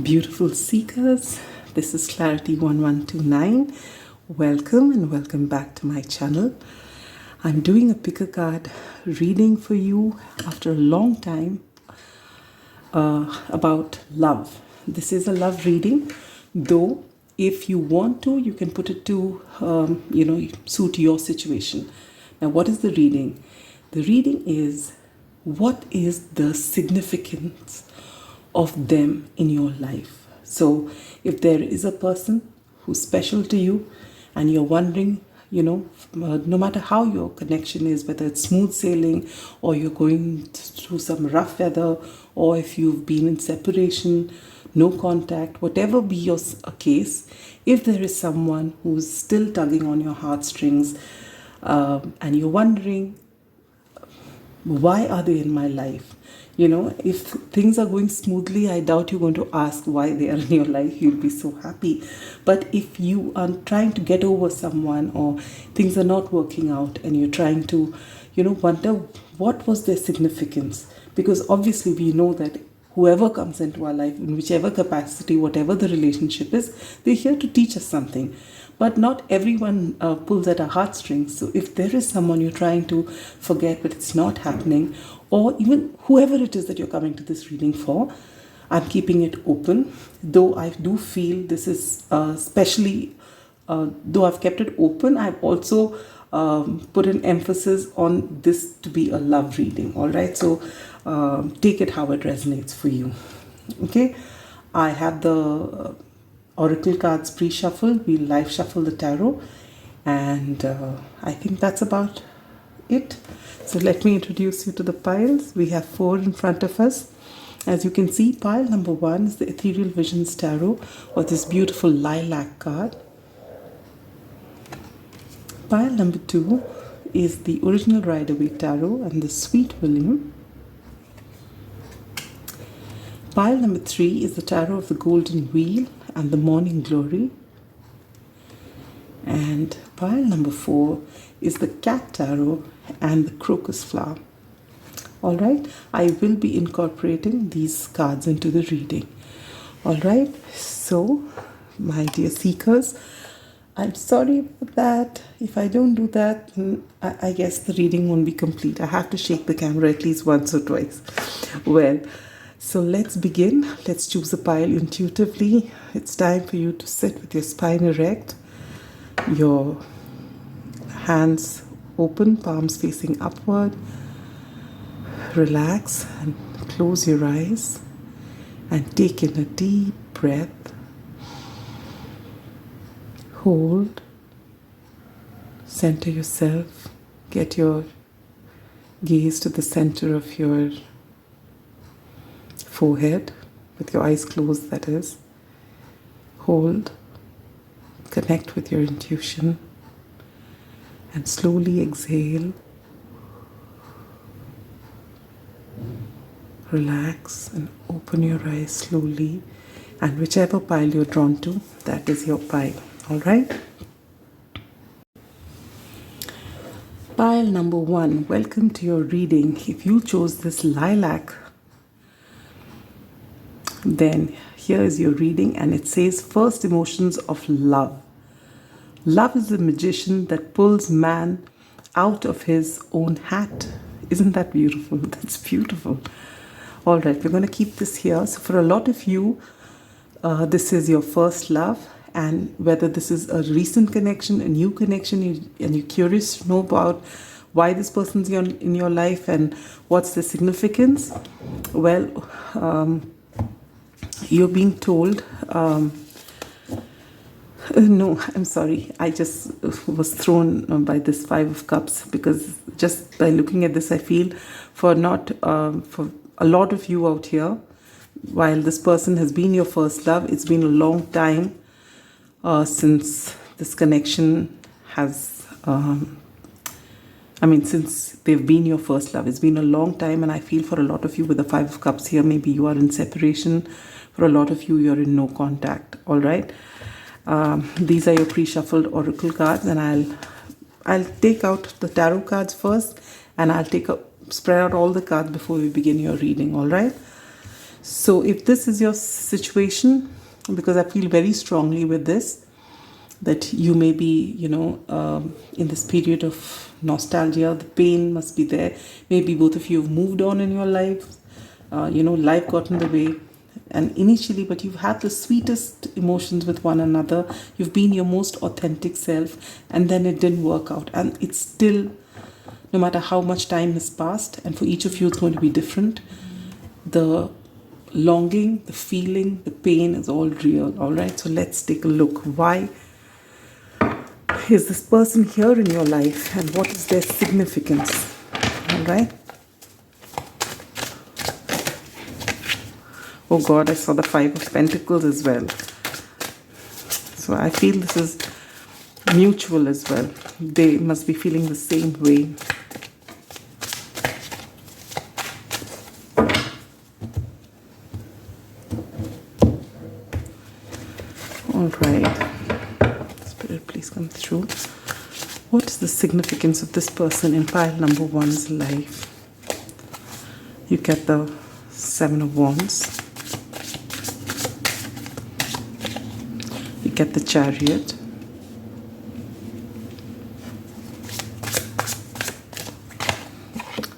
Beautiful seekers, this is Clarity 1129. Welcome and welcome back to my channel. I'm doing a pick a card reading for you after a long time about love. This is a love reading, though if you want to, you can put it to suit your situation. Now, what is the reading? The reading is, what is the significance of them in your life? So if there is a person who's special to you and you're wondering, no matter how your connection is, whether it's smooth sailing or you're going through some rough weather, or if you've been in separation, no contact, whatever be your case, if there is someone who's still tugging on your heartstrings, and you're wondering, why are they in my life? If things are going smoothly, I doubt you're going to ask why they are in your life. You'll be so happy. But if you are trying to get over someone, or things are not working out and you're trying to, wonder what was their significance, because obviously we know that whoever comes into our life, in whichever capacity, whatever the relationship is, they're here to teach us something. But not everyone pulls at our heartstrings. So if there is someone you're trying to forget but it's not happening, or even whoever it is that you're coming to this reading for, I'm keeping it open. Though I do feel this is especially, though I've kept it open, I've also put an emphasis on this to be a love reading. All right, so take it how it resonates for you. Okay, I have the oracle cards pre-shuffled. We'll live shuffle the tarot, and I think that's about it. So let me introduce you to the piles. We have 4 in front of us. As you can see, pile number 1 is the Ethereal Visions Tarot, or this beautiful Lilac card. Pile number 2 is the Original Rider-Waite Tarot and the Sweet William. Pile number 3 is the Tarot of the Golden Wheel and the Morning Glory. And pile number 4 is the Cat Tarot and the Crocus Flower. All right, I will be incorporating these cards into the reading. All right, so my dear seekers, I'm sorry about that. If I don't do that, I guess the reading won't be complete. I have to shake the camera at least once or twice. Well, so let's begin. Let's choose a pile intuitively. It's time for you to sit with your spine erect, your hands open, palms facing upward. Relax and close your eyes and take in a deep breath. Hold, center yourself, get your gaze to the center of your forehead, with your eyes closed, that is. Hold, connect with your intuition, and slowly exhale. Relax and open your eyes slowly, and whichever pile you're drawn to, that is your pile. All right? Pile number 1, welcome to your reading. If you chose this Lilac, then here is your reading, and it says, first emotions of love. Love is the magician that pulls man out of his own hat. Isn't that beautiful? That's beautiful. All right, we're going to keep this here. So for a lot of you, this is your first love, and whether this is a recent connection, a new connection, and you're curious to know about why this person's in your life and what's the significance, well, you're being told, no, I'm sorry. I just was thrown by this 5 of Cups, because just by looking at this, I feel for a lot of you out here, while this person has been your first love, it's been a long time since this connection has, since they've been your first love. It's been a long time, and I feel for a lot of you with the 5 of Cups here, maybe you are in separation. For a lot of you, you're in no contact. All right. These are your pre-shuffled oracle cards, and I'll take out the tarot cards first, and I'll spread out all the cards before we begin your reading. All right. So if this is your situation, because I feel very strongly with this, that you may be, in this period of nostalgia, the pain must be there. Maybe both of you have moved on in your lives. Life got in the way. And initially, but you've had the sweetest emotions with one another. You've been your most authentic self, and then it didn't work out. And it's still, no matter how much time has passed, and for each of you it's going to be different, the longing, the feeling, the pain is all real. All right, so let's take a look. Why is this person here in your life, and what is their significance? All right. Oh God, I saw the Five of Pentacles as well. So I feel this is mutual as well. They must be feeling the same way. All right. Spirit, please come through. What is the significance of this person in pile number one's life? You get the Seven of Wands. You get the Chariot.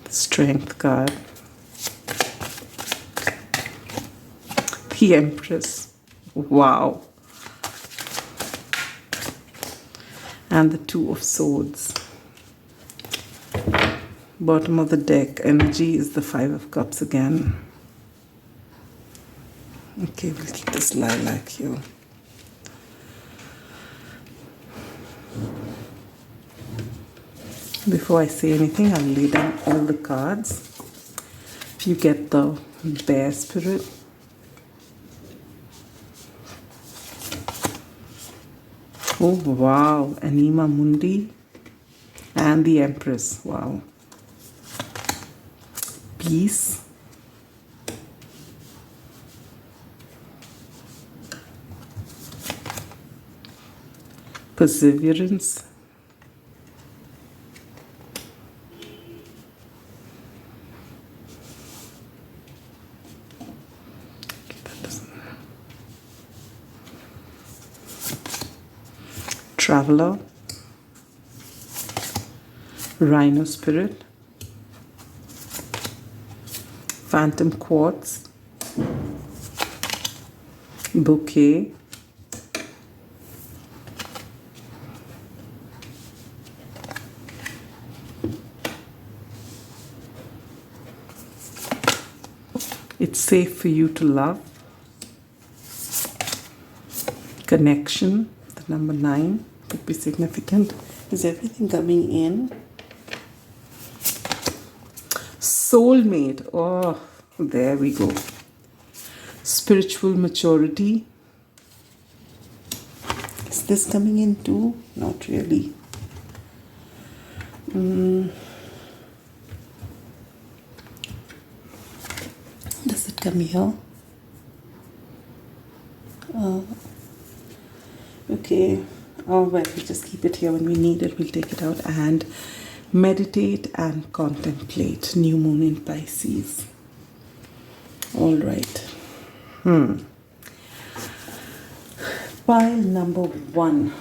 The Strength card. The Empress. Wow. And the Two of Swords. Bottom of the deck energy is the Five of Cups again. Okay, we'll keep this lilac here. Before I say anything, I'll lay down all the cards. You get the Bear Spirit. Oh wow, Anima Mundi and the Empress. Wow. Peace. Perseverance. Traveler, Rhino Spirit, Phantom Quartz, Bouquet, It's safe for you to love, Connection, the number 9. Could be significant. Is everything coming in? Soulmate. Oh, there we go. Spiritual maturity. Is this coming in too? Not really. Does it come here? Okay. Oh, well, we just keep it here. When we need it, we'll take it out. And meditate and contemplate. New moon in Pisces. All right. Pile number 1.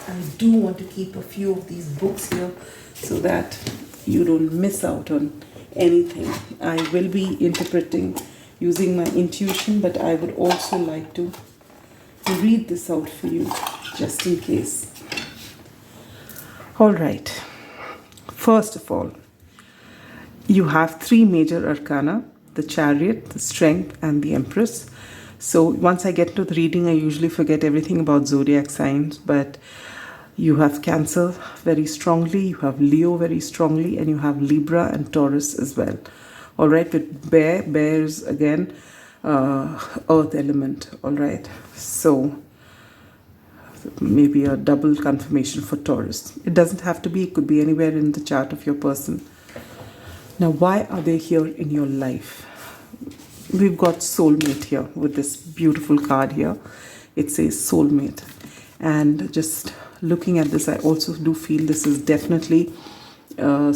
I do want to keep a few of these books here so that you don't miss out on anything. I will be interpreting using my intuition, but I would also like to read this out for you just in case. All right. First of all, you have 3 major arcana: the Chariot, the Strength, and the Empress. So once I get to the reading, I usually forget everything about zodiac signs, but you have Cancer very strongly, you have Leo very strongly, and you have Libra and Taurus as well. All right, with bears again, earth element. All right, so maybe a double confirmation for Taurus. It doesn't have to be, it could be anywhere in the chart of your person. Now, why are they here in your life? We've got soulmate here with this beautiful card here. It says soulmate. And just looking at this, I also do feel this is definitely a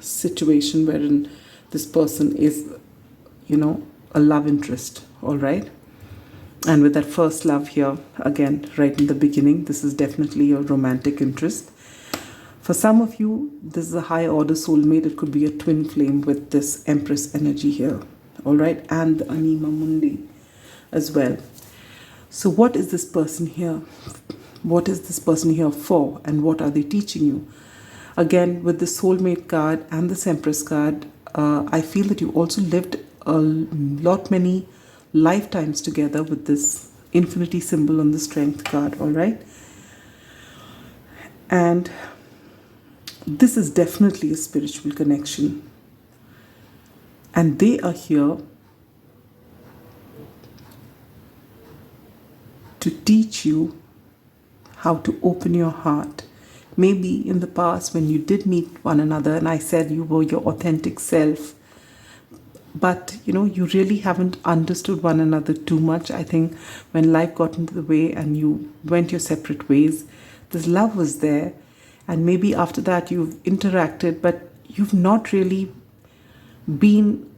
situation wherein this person is, a love interest, all right? And with that first love here, again, right in the beginning, this is definitely a romantic interest. For some of you, this is a high order soulmate. It could be a twin flame with this Empress energy here, all right? And the Anima Mundi as well. So what is this person here? What is this person here for? And what are they teaching you? Again, with the soulmate card and the Empress card, I feel that you also lived a lot many lifetimes together with this infinity symbol on the strength card, all right? And this is definitely a spiritual connection. And they are here to teach you how to open your heart. Maybe in the past when you did meet one another and I said you were your authentic self, but you really haven't understood one another too much. I think when life got into the way and you went your separate ways, this love was there, and maybe after that you've interacted, but you've not really been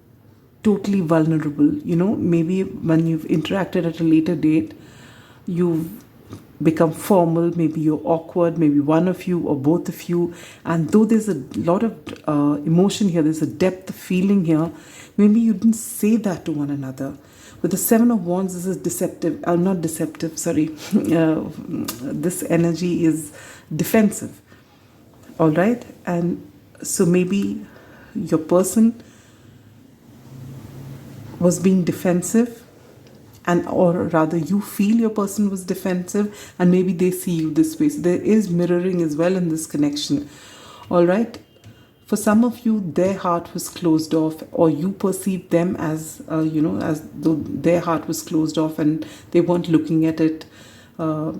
totally vulnerable. Maybe when you've interacted at a later date, you've become formal, maybe you're awkward, maybe one of you or both of you, and though there's a lot of emotion here, there's a depth of feeling here, maybe you didn't say that to one another. With the Seven of Wands, this is deceptive, not deceptive, sorry, this energy is defensive, all right? And so maybe your person was being defensive, and or rather you feel your person was defensive, and maybe they see you this way. So there is mirroring as well in this connection, all right? For some of you, their heart was closed off, or you perceived them as as though their heart was closed off and they weren't looking at it or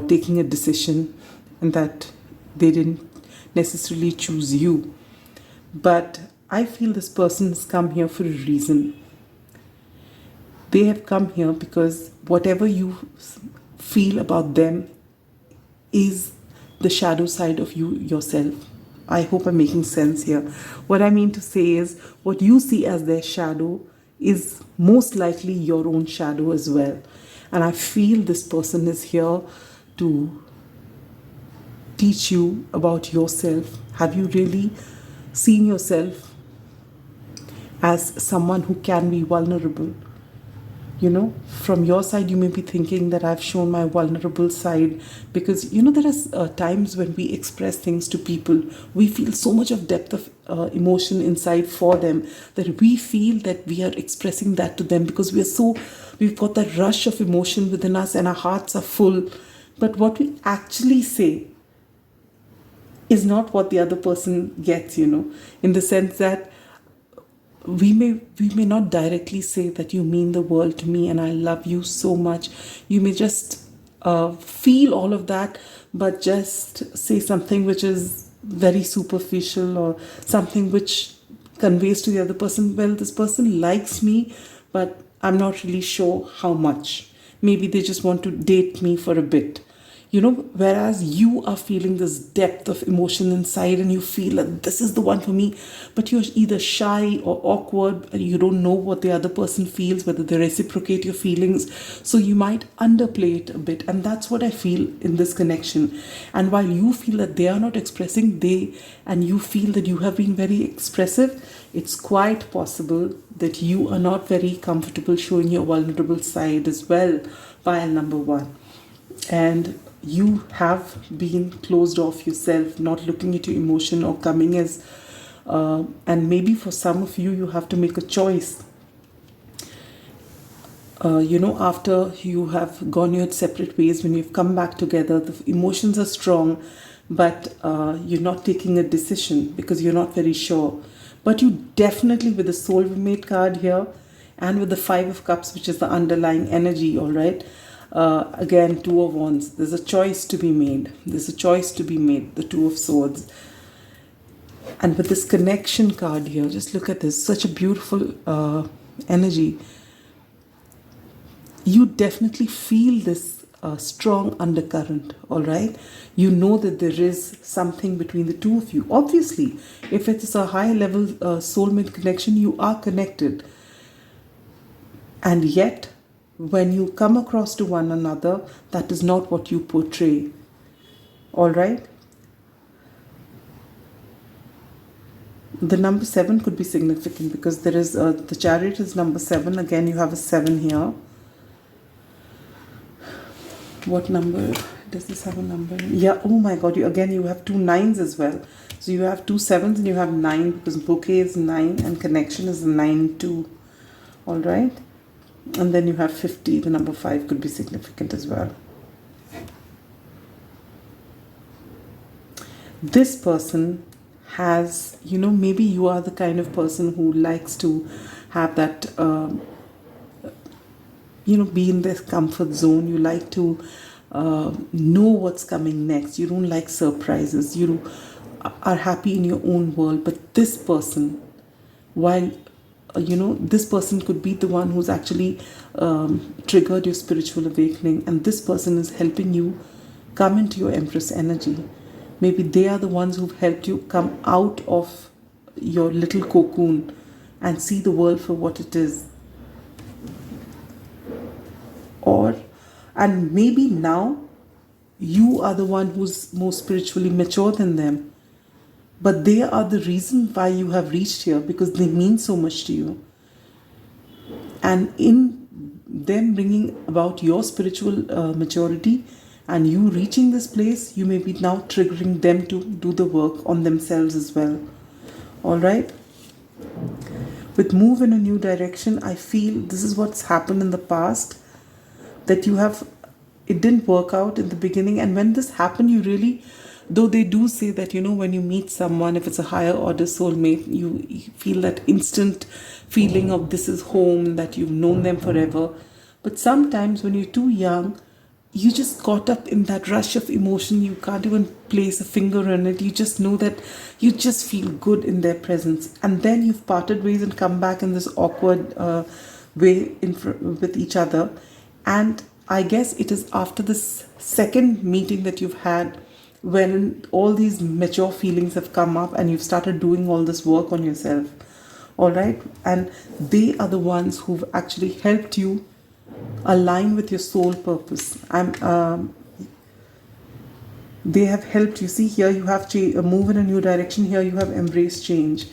taking a decision, and that they didn't necessarily choose you. But I feel this person has come here for a reason. They have come here because whatever you feel about them is the shadow side of you yourself. I hope I'm making sense here. What I mean to say is, what you see as their shadow is most likely your own shadow as well. And I feel this person is here to teach you about yourself. Have you really seen yourself as someone who can be vulnerable? From your side, you may be thinking that I've shown my vulnerable side because, there are times when we express things to people. We feel so much of depth of emotion inside for them that we feel that we are expressing that to them because we've got that rush of emotion within us and our hearts are full. But what we actually say is not what the other person gets, in the sense that we may not directly say that you mean the world to me and I love you so much. You may just feel all of that, but just say something which is very superficial or something which conveys to the other person, well, this person likes me, but I'm not really sure how much. Maybe they just want to date me for a bit. Whereas you are feeling this depth of emotion inside and you feel that this is the one for me, but you're either shy or awkward and you don't know what the other person feels, whether they reciprocate your feelings. So you might underplay it a bit. And that's what I feel in this connection. And while you feel that they are not expressing, and you feel that you have been very expressive, it's quite possible that you are not very comfortable showing your vulnerable side as well, pile number one. And you have been closed off yourself, not looking at your emotion or coming as and maybe for some of you, you have to make a choice. After you have gone your separate ways, when you've come back together, the emotions are strong, but you're not taking a decision because you're not very sure. But you definitely, with the soulmate card here and with the Five of Cups, which is the underlying energy, all right, again, Two of Wands. There's a choice to be made. The Two of Swords. And with this connection card here, just look at this. Such a beautiful energy. You definitely feel this strong undercurrent, all right? You know that there is something between the two of you. Obviously, if it is a high level soulmate connection, you are connected. And yet, when you come across to one another, that is not what you portray. All right? The number 7 could be significant because there is the Chariot is number 7. Again, you have a 7 here. What number does this have a number? Yeah, oh my god, you have 2 9s as well. So you have 2 7s and you have 9 because bouquet is 9 and connection is 9 too. All right? And then you have 50. The number 5 could be significant as well. This person has, maybe you are the kind of person who likes to have that, be in this comfort zone. You like to know what's coming next. You don't like surprises. You are happy in your own world. But this person, while this person could be the one who's actually triggered your spiritual awakening, and this person is helping you come into your Empress energy. Maybe they are the ones who've helped you come out of your little cocoon and see the world for what it is. And maybe now you are the one who's more spiritually mature than them. But they are the reason why you have reached here, because they mean so much to you. And in them bringing about your spiritual maturity and you reaching this place, you may be now triggering them to do the work on themselves as well. All right? With move in a new direction, I feel this is what's happened in the past, that it didn't work out in the beginning. And when this happened, you really, though they do say that, when you meet someone, if it's a higher order soulmate, you feel that instant feeling of this is home, that you've known them forever. But sometimes when you're too young, you just caught up in that rush of emotion. You can't even place a finger on it. You just know that you just feel good in their presence. And then you've parted ways and come back in this awkward way with each other. And I guess it is after this second meeting that you've had, when all these mature feelings have come up and you've started doing all this work on yourself. All right? And they are the ones who've actually helped you align with your soul purpose. They have helped you. See, here you have move in a new direction. Here you have embrace change.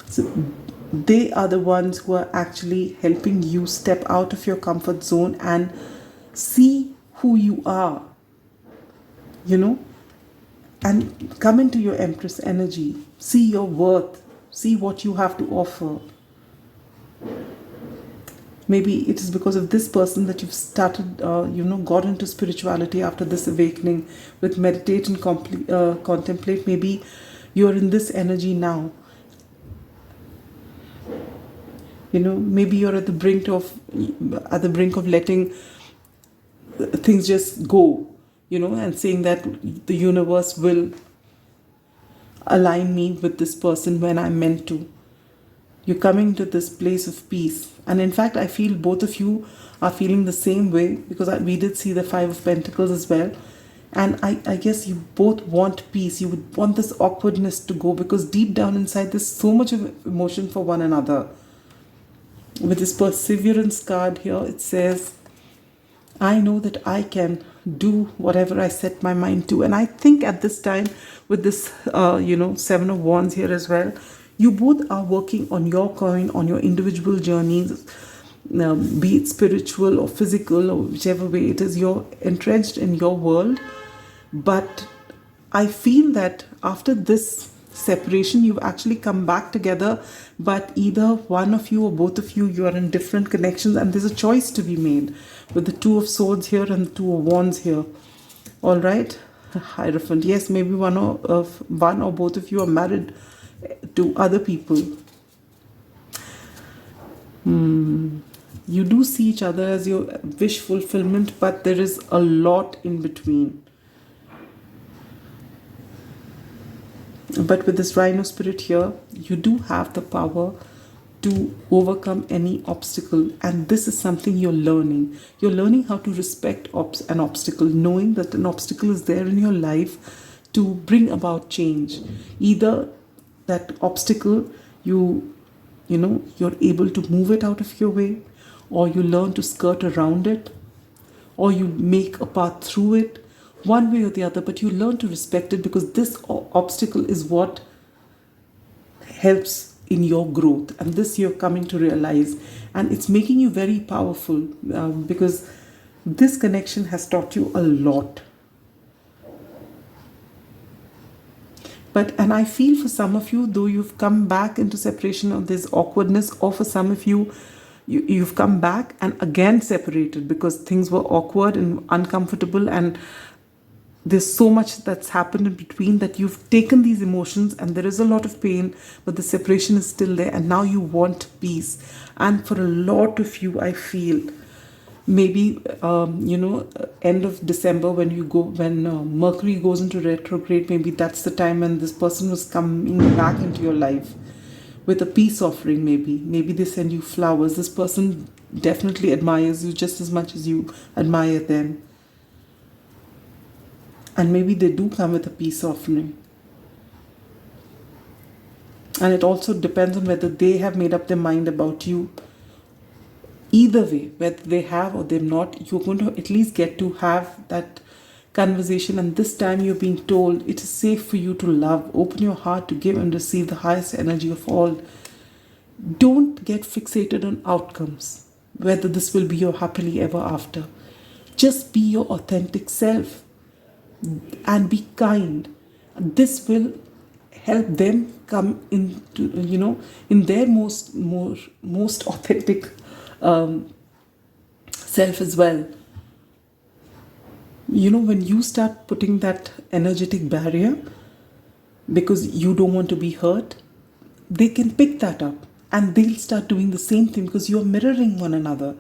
So they are the ones who are actually helping you step out of your comfort zone and see who you are, and come into your Empress energy. See your worth. See what you have to offer. Maybe it is because of this person that you've started, got into spirituality after this awakening. With meditate and contemplate, maybe you're in this energy now. Maybe you're at the brink of letting things just go, and saying that the universe will align me with this person when I'm meant to. You're coming to this place of peace. And in fact, I feel both of you are feeling the same way, because we did see the 5 of Pentacles as well. And I guess you both want peace. You would want this awkwardness to go, because deep down inside there's so much of emotion for one another. With this Perseverance card here, it says, I know that I can do whatever I set my mind to. And I think at this time, with this, 7 of Wands here as well, you both are working on your coin, on your individual journeys, be it spiritual or physical, or whichever way it is, you're entrenched in your world. But I feel that after this separation, you've actually come back together, but either one of you or both of you are in different connections, and there's a choice to be made with the 2 of Swords here and the 2 of Wands here. All right, Hierophant. Yes, maybe one or both of you are married to other people. You do see each other as your wish fulfillment, but there is a lot in between. But with this Rhino spirit here, you do have the power to overcome any obstacle, and this is something you're learning. You're learning how to respect an obstacle, knowing that an obstacle is there in your life to bring about change. Either that obstacle, you're able to move it out of your way, or you learn to skirt around it, or you make a path through it, one way or the other, but you learn to respect it, because this obstacle is what helps in your growth, and this you're coming to realize, and it's making you very powerful, because this connection has taught you a lot. And I feel for some of you, though you've come back into separation, or there's awkwardness, or for some of you, you've come back and again separated because things were awkward and uncomfortable, and there's so much that's happened in between that you've taken these emotions, and there is a lot of pain, but the separation is still there, and now you want peace. And for a lot of you, I feel maybe end of December, when Mercury goes into retrograde, maybe that's the time when this person was coming back into your life with a peace offering. Maybe they send you flowers. This person definitely admires you just as much as you admire them, and maybe they do come with a peace offering. And it also depends on whether they have made up their mind about you. Either way, whether they have or they're not, you're going to at least get to have that conversation. And this time you're being told it is safe for you to love. Open your heart to give and receive the highest energy of all. Don't get fixated on outcomes, whether this will be your happily ever after. Just be your authentic self and be kind. This will help them come into, in their most authentic self as well. When you start putting that energetic barrier because you don't want to be hurt, they can pick that up and they'll start doing the same thing because you're mirroring one another.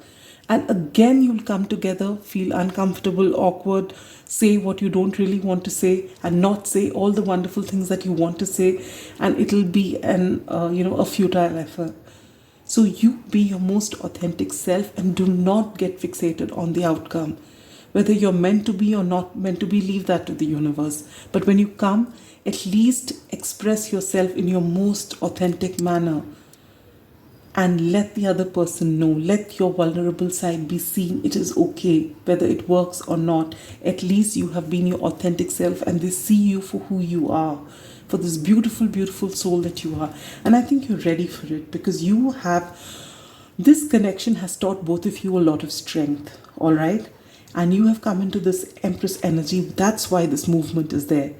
And again, you'll come together, feel uncomfortable, awkward, say what you don't really want to say, and not say all the wonderful things that you want to say, and it'll be a futile effort. So you be your most authentic self and do not get fixated on the outcome. Whether you're meant to be or not meant to be, leave that to the universe. But when you come, at least express yourself in your most authentic manner and let the other person know. Let your vulnerable side be seen. It is okay, whether it works or not. At least you have been your authentic self and they see you for who you are, for this beautiful, beautiful soul that you are. And I think you're ready for it because this connection has taught both of you a lot of strength, all right? And you have come into this Empress energy. That's why this movement is there.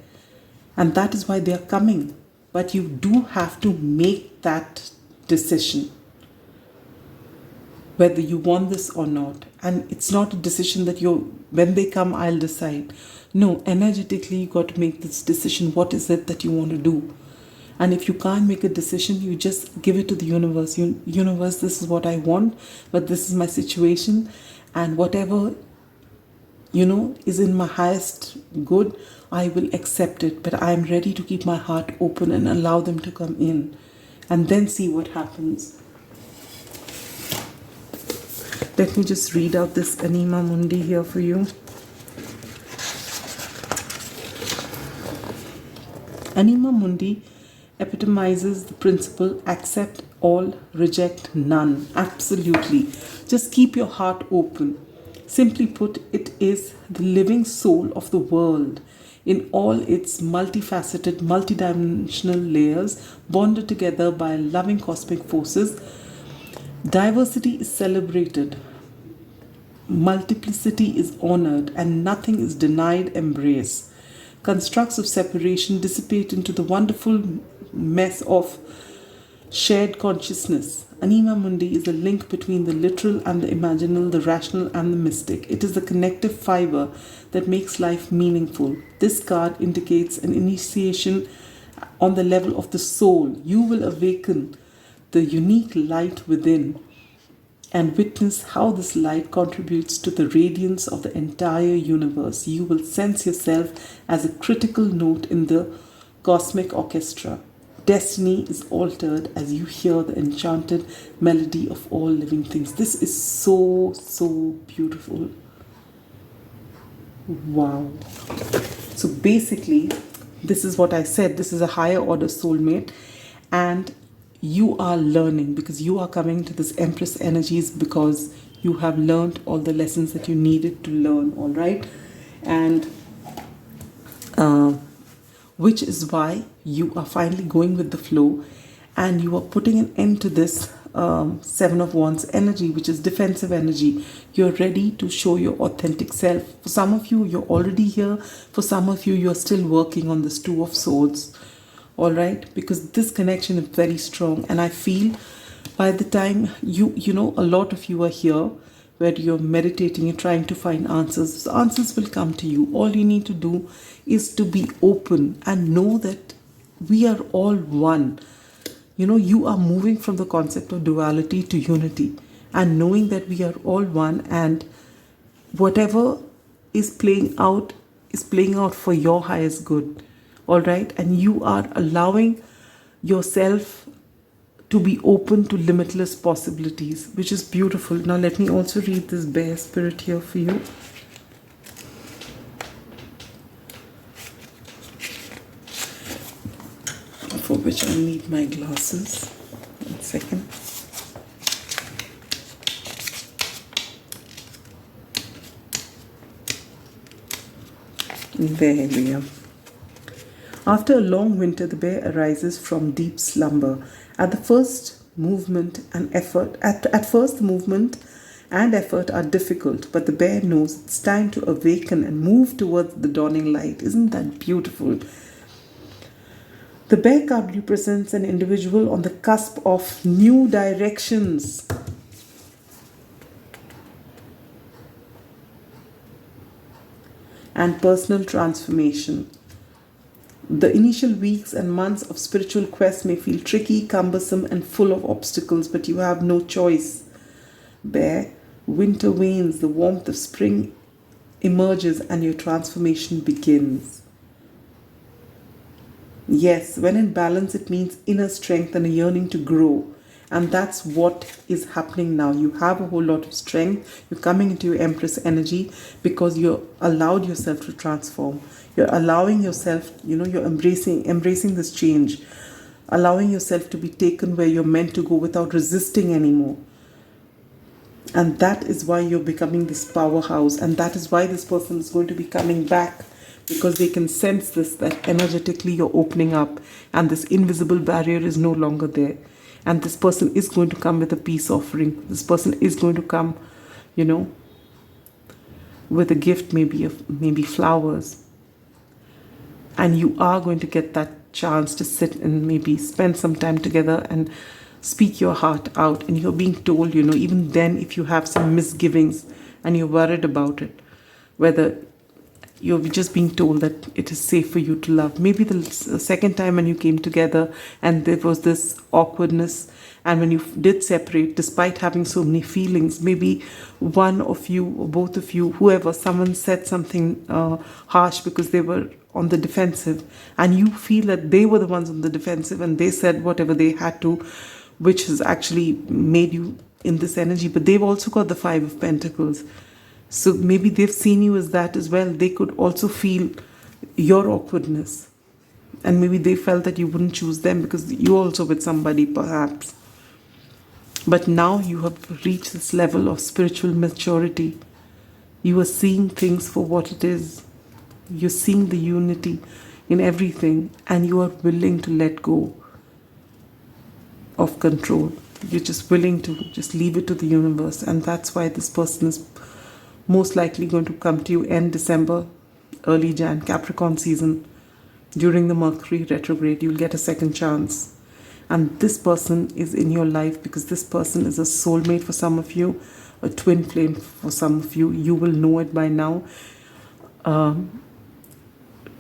And that is why they are coming. But you do have to make that decision, whether you want this or not. And it's not a decision that when they come, I'll decide. No, energetically, you got to make this decision. What is it that you want to do? And if you can't make a decision, you just give it to the universe. Universe, this is what I want, but this is my situation. And whatever, is in my highest good, I will accept it. But I'm ready to keep my heart open and allow them to come in. And then see what happens. Let me just read out this Anima Mundi here for you. Anima Mundi epitomizes the principle, accept all, reject none. Absolutely. Just keep your heart open. Simply put, it is the living soul of the world in all its multifaceted, multidimensional layers, bonded together by loving cosmic forces. Diversity is celebrated, multiplicity is honored, and nothing is denied embrace. Constructs of separation dissipate into the wonderful mess of shared consciousness. Anima Mundi is a link between the literal and the imaginal, the rational and the mystic. It is the connective fiber that makes life meaningful. This card indicates an initiation on the level of the soul. You will awaken the unique light within and witness how this light contributes to the radiance of the entire universe. You will sense yourself as a critical note in the cosmic orchestra. Destiny is altered as you hear the enchanted melody of all living things. This is so, so beautiful. Wow. So basically, this is what I said. This is a higher order soulmate. And you are learning, because you are coming to this Empress energies because you have learned all the lessons that you needed to learn, all right? And uh, which is why you are finally going with the flow, and you are putting an end to this Seven of Wands energy, which is defensive energy. You're ready to show your authentic self. For some of you, you're already here. For some of you, you're still working on this Two of Swords, all right? Because this connection is very strong, and I feel by the time you know, a lot of you are here where you're meditating, you're trying to find answers. The answers will come to you. All you need to do is to be open and know that we are all one. You know, you are moving from the concept of duality to unity, and knowing that we are all one, and whatever is playing out for your highest good, all right? And you are allowing yourself to be open to limitless possibilities, which is beautiful. Now let me also read this bear spirit here for you. For which I need my glasses. 1 second. There we are. After a long winter, the bear arises from deep slumber. At the first movement and effort, at first the movement and effort are difficult, but the bear knows it's time to awaken and move towards the dawning light. Isn't that beautiful? The bear card represents an individual on the cusp of new directions. And personal transformation. The initial weeks and months of spiritual quest may feel tricky, cumbersome, and full of obstacles, but you have no choice. Bear, winter wanes, the warmth of spring emerges, and your transformation begins. Yes, when in balance, it means inner strength and a yearning to grow. And that's what is happening now. You have a whole lot of strength. You're coming into your Empress energy because you allowed yourself to transform. You're allowing yourself, you know, you're embracing this change. Allowing yourself to be taken where you're meant to go without resisting anymore. And that is why you're becoming this powerhouse. And that is why this person is going to be coming back. Because they can sense this, that energetically you're opening up. And this invisible barrier is no longer there. And this person is going to come with a peace offering. This person is going to come, you know, with a gift, maybe flowers. And you are going to get that chance to sit and maybe spend some time together and speak your heart out. And you're being told, you know, even then, if you have some misgivings and you're worried about it, whether you're just being told that it is safe for you to love. Maybe the second time when you came together and there was this awkwardness, and when you did separate, despite having so many feelings, maybe one of you or both of you, whoever, someone said something harsh because they were on the defensive, and you feel that they were the ones on the defensive and they said whatever they had to, which has actually made you in this energy. But they've also got the Five of Pentacles. So maybe they've seen you as that as well. They could also feel your awkwardness. And maybe they felt that you wouldn't choose them because you're also with somebody perhaps. But now you have reached this level of spiritual maturity. You are seeing things for what it is. You're seeing the unity in everything. And you are willing to let go of control. You're just willing to just leave it to the universe. And that's why this person is most likely going to come to you end December, early Jan, Capricorn season. During the Mercury retrograde, you'll get a second chance. And this person is in your life because this person is a soulmate for some of you, a twin flame for some of you. You will know it by now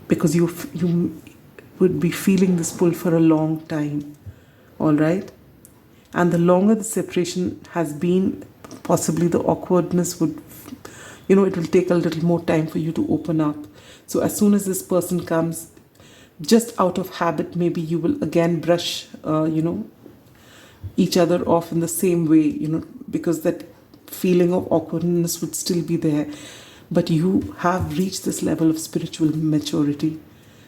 because you would be feeling this pull for a long time. All right? And the longer the separation has been, possibly the awkwardness would, you know, it will take a little more time for you to open up. So as soon as this person comes, just out of habit, maybe you will again brush, each other off in the same way, because that feeling of awkwardness would still be there. But you have reached this level of spiritual maturity.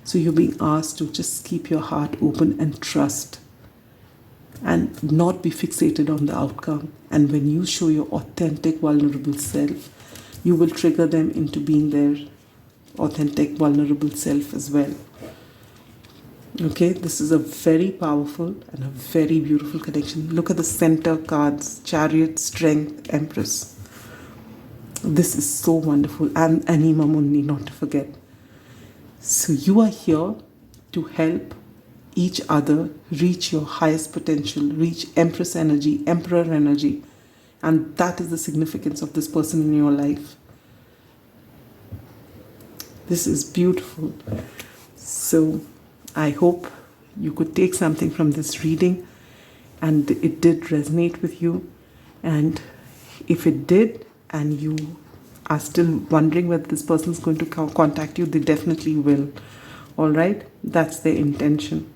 So you're being asked to just keep your heart open and trust. and not be fixated on the outcome. And when you show your authentic, vulnerable self, you will trigger them into being their authentic, vulnerable self as well. Okay, this is a very powerful and a very beautiful connection. Look at the center cards: Chariot, Strength, Empress. This is so wonderful. And Anima Mundi, not to forget. So you are here to help each other reach your highest potential, reach Empress energy, Emperor energy. And that is the significance of this person in your life. This is beautiful. So I hope you could take something from this reading and it did resonate with you. And if it did, and you are still wondering whether this person is going to contact you, they definitely will. All right? That's their intention.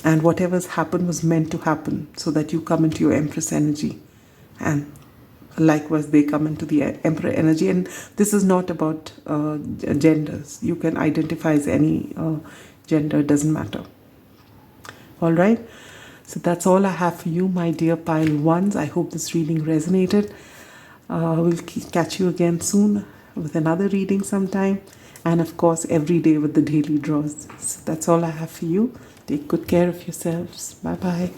And whatever's happened was meant to happen so that you come into your Empress energy. And likewise, they come into the Emperor energy. And this is not about genders. You can identify as any gender, it doesn't matter. All right? So that's all I have for you, my dear pile ones. I hope this reading resonated. We'll catch you again soon with another reading sometime. And of course, every day with the daily draws. So that's all I have for you. Take good care of yourselves. Bye-bye.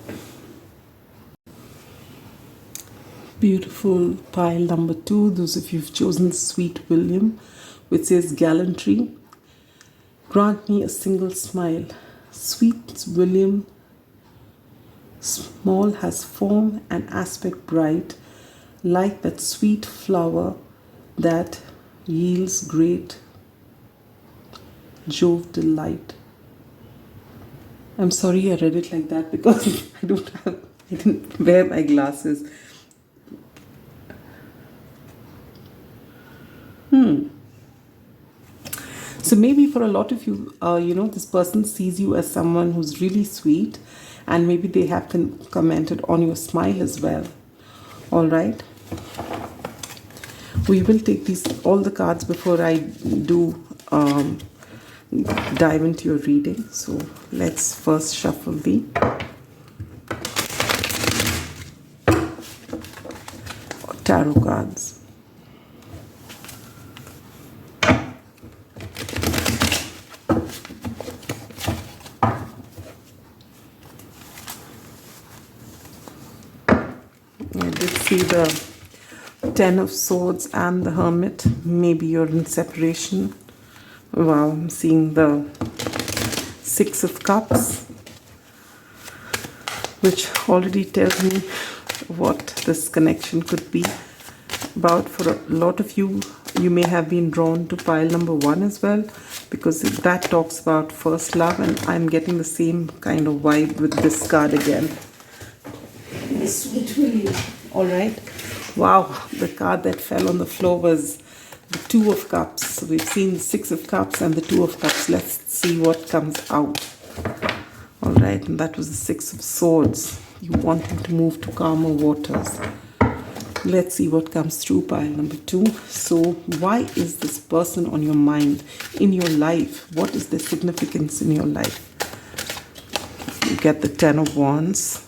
Beautiful pile number 2. Those of you who've chosen Sweet William, which says gallantry. Grant me a single smile. Sweet William, small, has form and aspect bright, like that sweet flower that yields great Jove delight. I'm sorry I read it like that because I didn't wear my glasses. So maybe for a lot of you, this person sees you as someone who's really sweet, and maybe they have commented on your smile as well. All right. We will take all the cards before I do dive into your reading. So let's first shuffle the tarot cards. I did see the Ten of Swords and the Hermit. Maybe you're in separation. Wow, I'm seeing the Six of Cups, which already tells me what this connection could be about. For a lot of you, you may have been drawn to pile number 1 as well, because that talks about first love, and I'm getting the same kind of vibe with this card again. Sweet William. All right. Wow, the card that fell on the floor was the Two of Cups. So we've seen the Six of Cups and the Two of Cups. Let's see what comes out. All right, and that was the Six of Swords. You want him to move to calmer waters. Let's see what comes through pile number 2. So why is this person on your mind, in your life? What is the significance in your life? You get the Ten of Wands.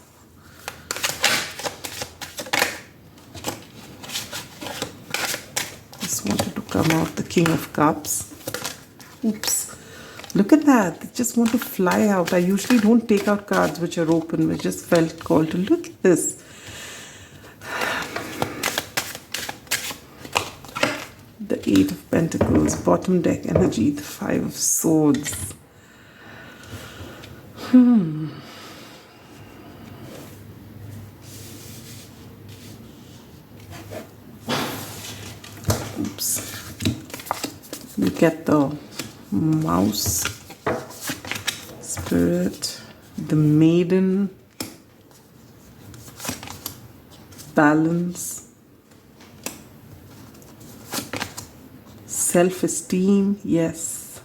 Wanted to come out the King of Cups. Oops, look at that. They just want to fly out. I usually don't take out cards which are open. I just felt called to look at this. The Eight of Pentacles, bottom deck energy, the Five of Swords. We get the Mouse, Spirit, the Maiden, Balance, Self-esteem, yes,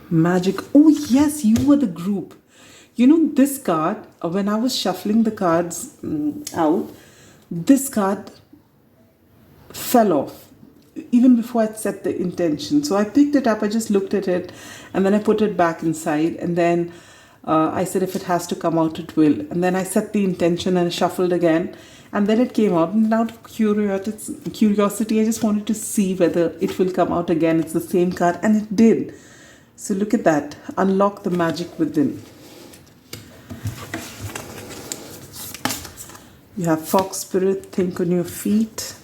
Magic. Oh yes, you were the group. You know, this card, when I was shuffling the cards out, this card fell off. even before I'd set the intention. So I picked it up, I just looked at it, and then I put it back inside, and then I said if it has to come out, it will. And then I set the intention and shuffled again, and then it came out. And out of curiosity, I just wanted to see whether it will come out again. It's the same card, and it did. So look at that. Unlock the magic within. You have Fox Spirit, think on your feet.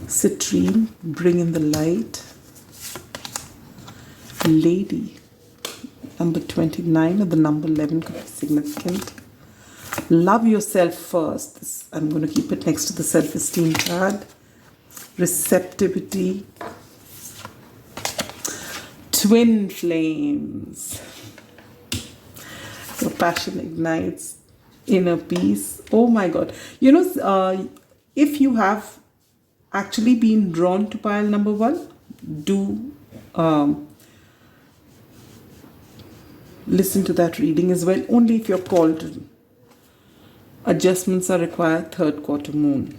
Citrine, bring in the light. Lady, number 29 or the number 11 could be significant. Love yourself first. I'm going to keep it next to the self-esteem card. Receptivity. Twin flames. Your passion ignites. Inner peace. Oh my God. You know, if you have actually been drawn to pile number 1, do listen to that reading as well. Only if you're called to. Adjustments are required, 3rd quarter moon.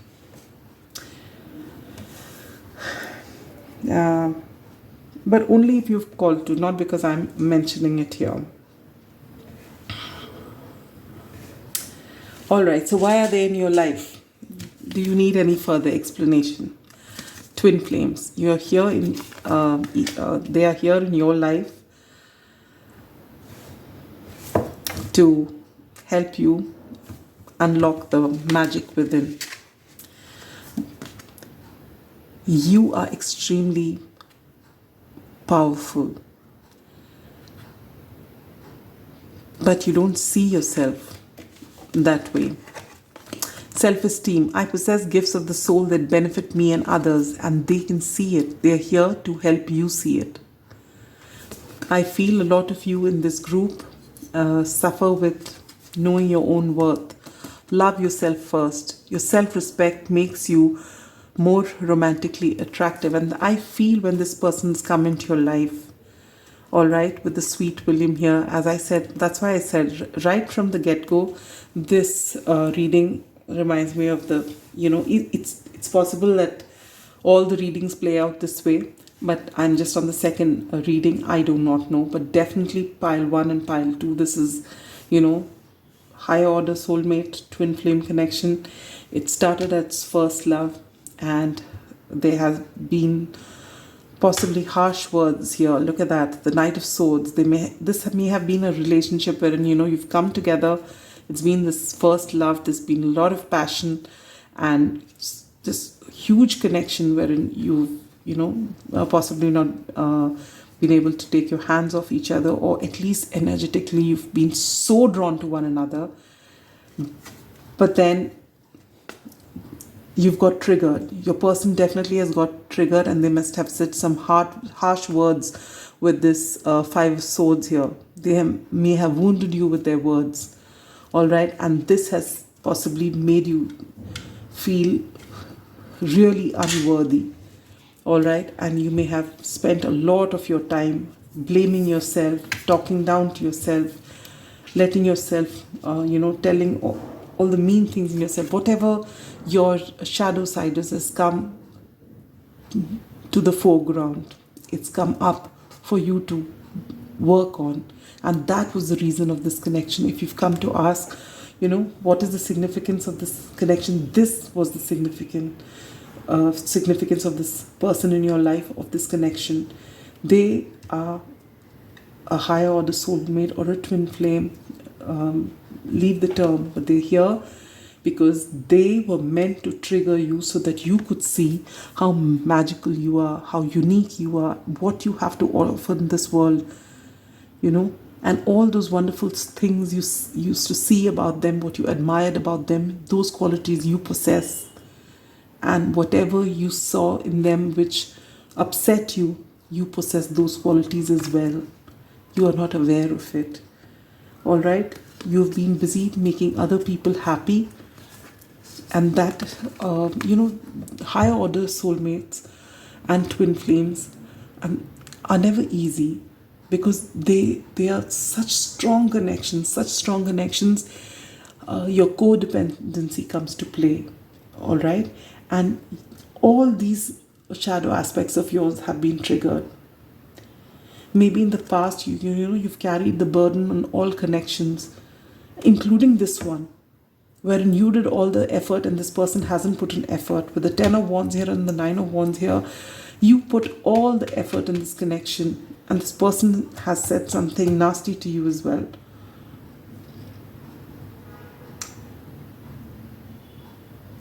But only if you've called to, not because I'm mentioning it here. Alright, so why are they in your life? Do you need any further explanation? Twin flames. You're here in, they are here in your life to help you unlock the magic within. You are extremely powerful, but you don't see yourself that way. Self-esteem. I possess gifts of the soul that benefit me and others, and they can see it. They're here to help you see it. I feel a lot of you in this group suffer with knowing your own worth. Love yourself first. Your self-respect makes you more romantically attractive, and I feel when this person's come into your life, all right, with the sweet William here, as I said, that's why I said right from the get-go, this reading reminds me of the, you know, it's possible that all the readings play out this way, but I'm just on the second reading. I do not know, but definitely pile 1 and pile 2. This is, you know, higher order soulmate, twin flame connection. It started as first love, and there has been possibly harsh words here. Look at that, the Knight of Swords. This may have been a relationship wherein, you know, you've come together. It's been this first love. There's been a lot of passion and this huge connection wherein you know, possibly not been able to take your hands off each other, or at least energetically you've been so drawn to one another. But then you've got triggered. Your person definitely has got triggered, and they must have said some harsh words with this 5 of Swords here. They may have wounded you with their words. All right, and this has possibly made you feel really unworthy. All right, and you may have spent a lot of your time blaming yourself, talking down to yourself, letting yourself, you know, telling all the mean things in yourself. Whatever your shadow side has come to the foreground. It's come up for you to work on. And that was the reason of this connection. If you've come to ask, you know, what is the significance of this connection? This was the significance of this person in your life, of this connection. They are a higher order soulmate or a twin flame. Leave the term, but they're here because they were meant to trigger you so that you could see how magical you are, how unique you are, what you have to offer in this world, you know, and all those wonderful things you used to see about them, what you admired about them, those qualities you possess. And whatever you saw in them which upset you, you possess those qualities as well. You are not aware of it. All right? You've been busy making other people happy. And that, you know, higher order soulmates and twin flames are never easy, because they are such strong connections, your codependency comes to play. All right? And All these shadow aspects of yours have been triggered. Maybe in the past, you've carried the burden on all connections, including this one, wherein you did all the effort and this person hasn't put an effort. With the 10 of Wands here and the 9 of Wands here, you put all the effort in this connection, and this person has said something nasty to you as well.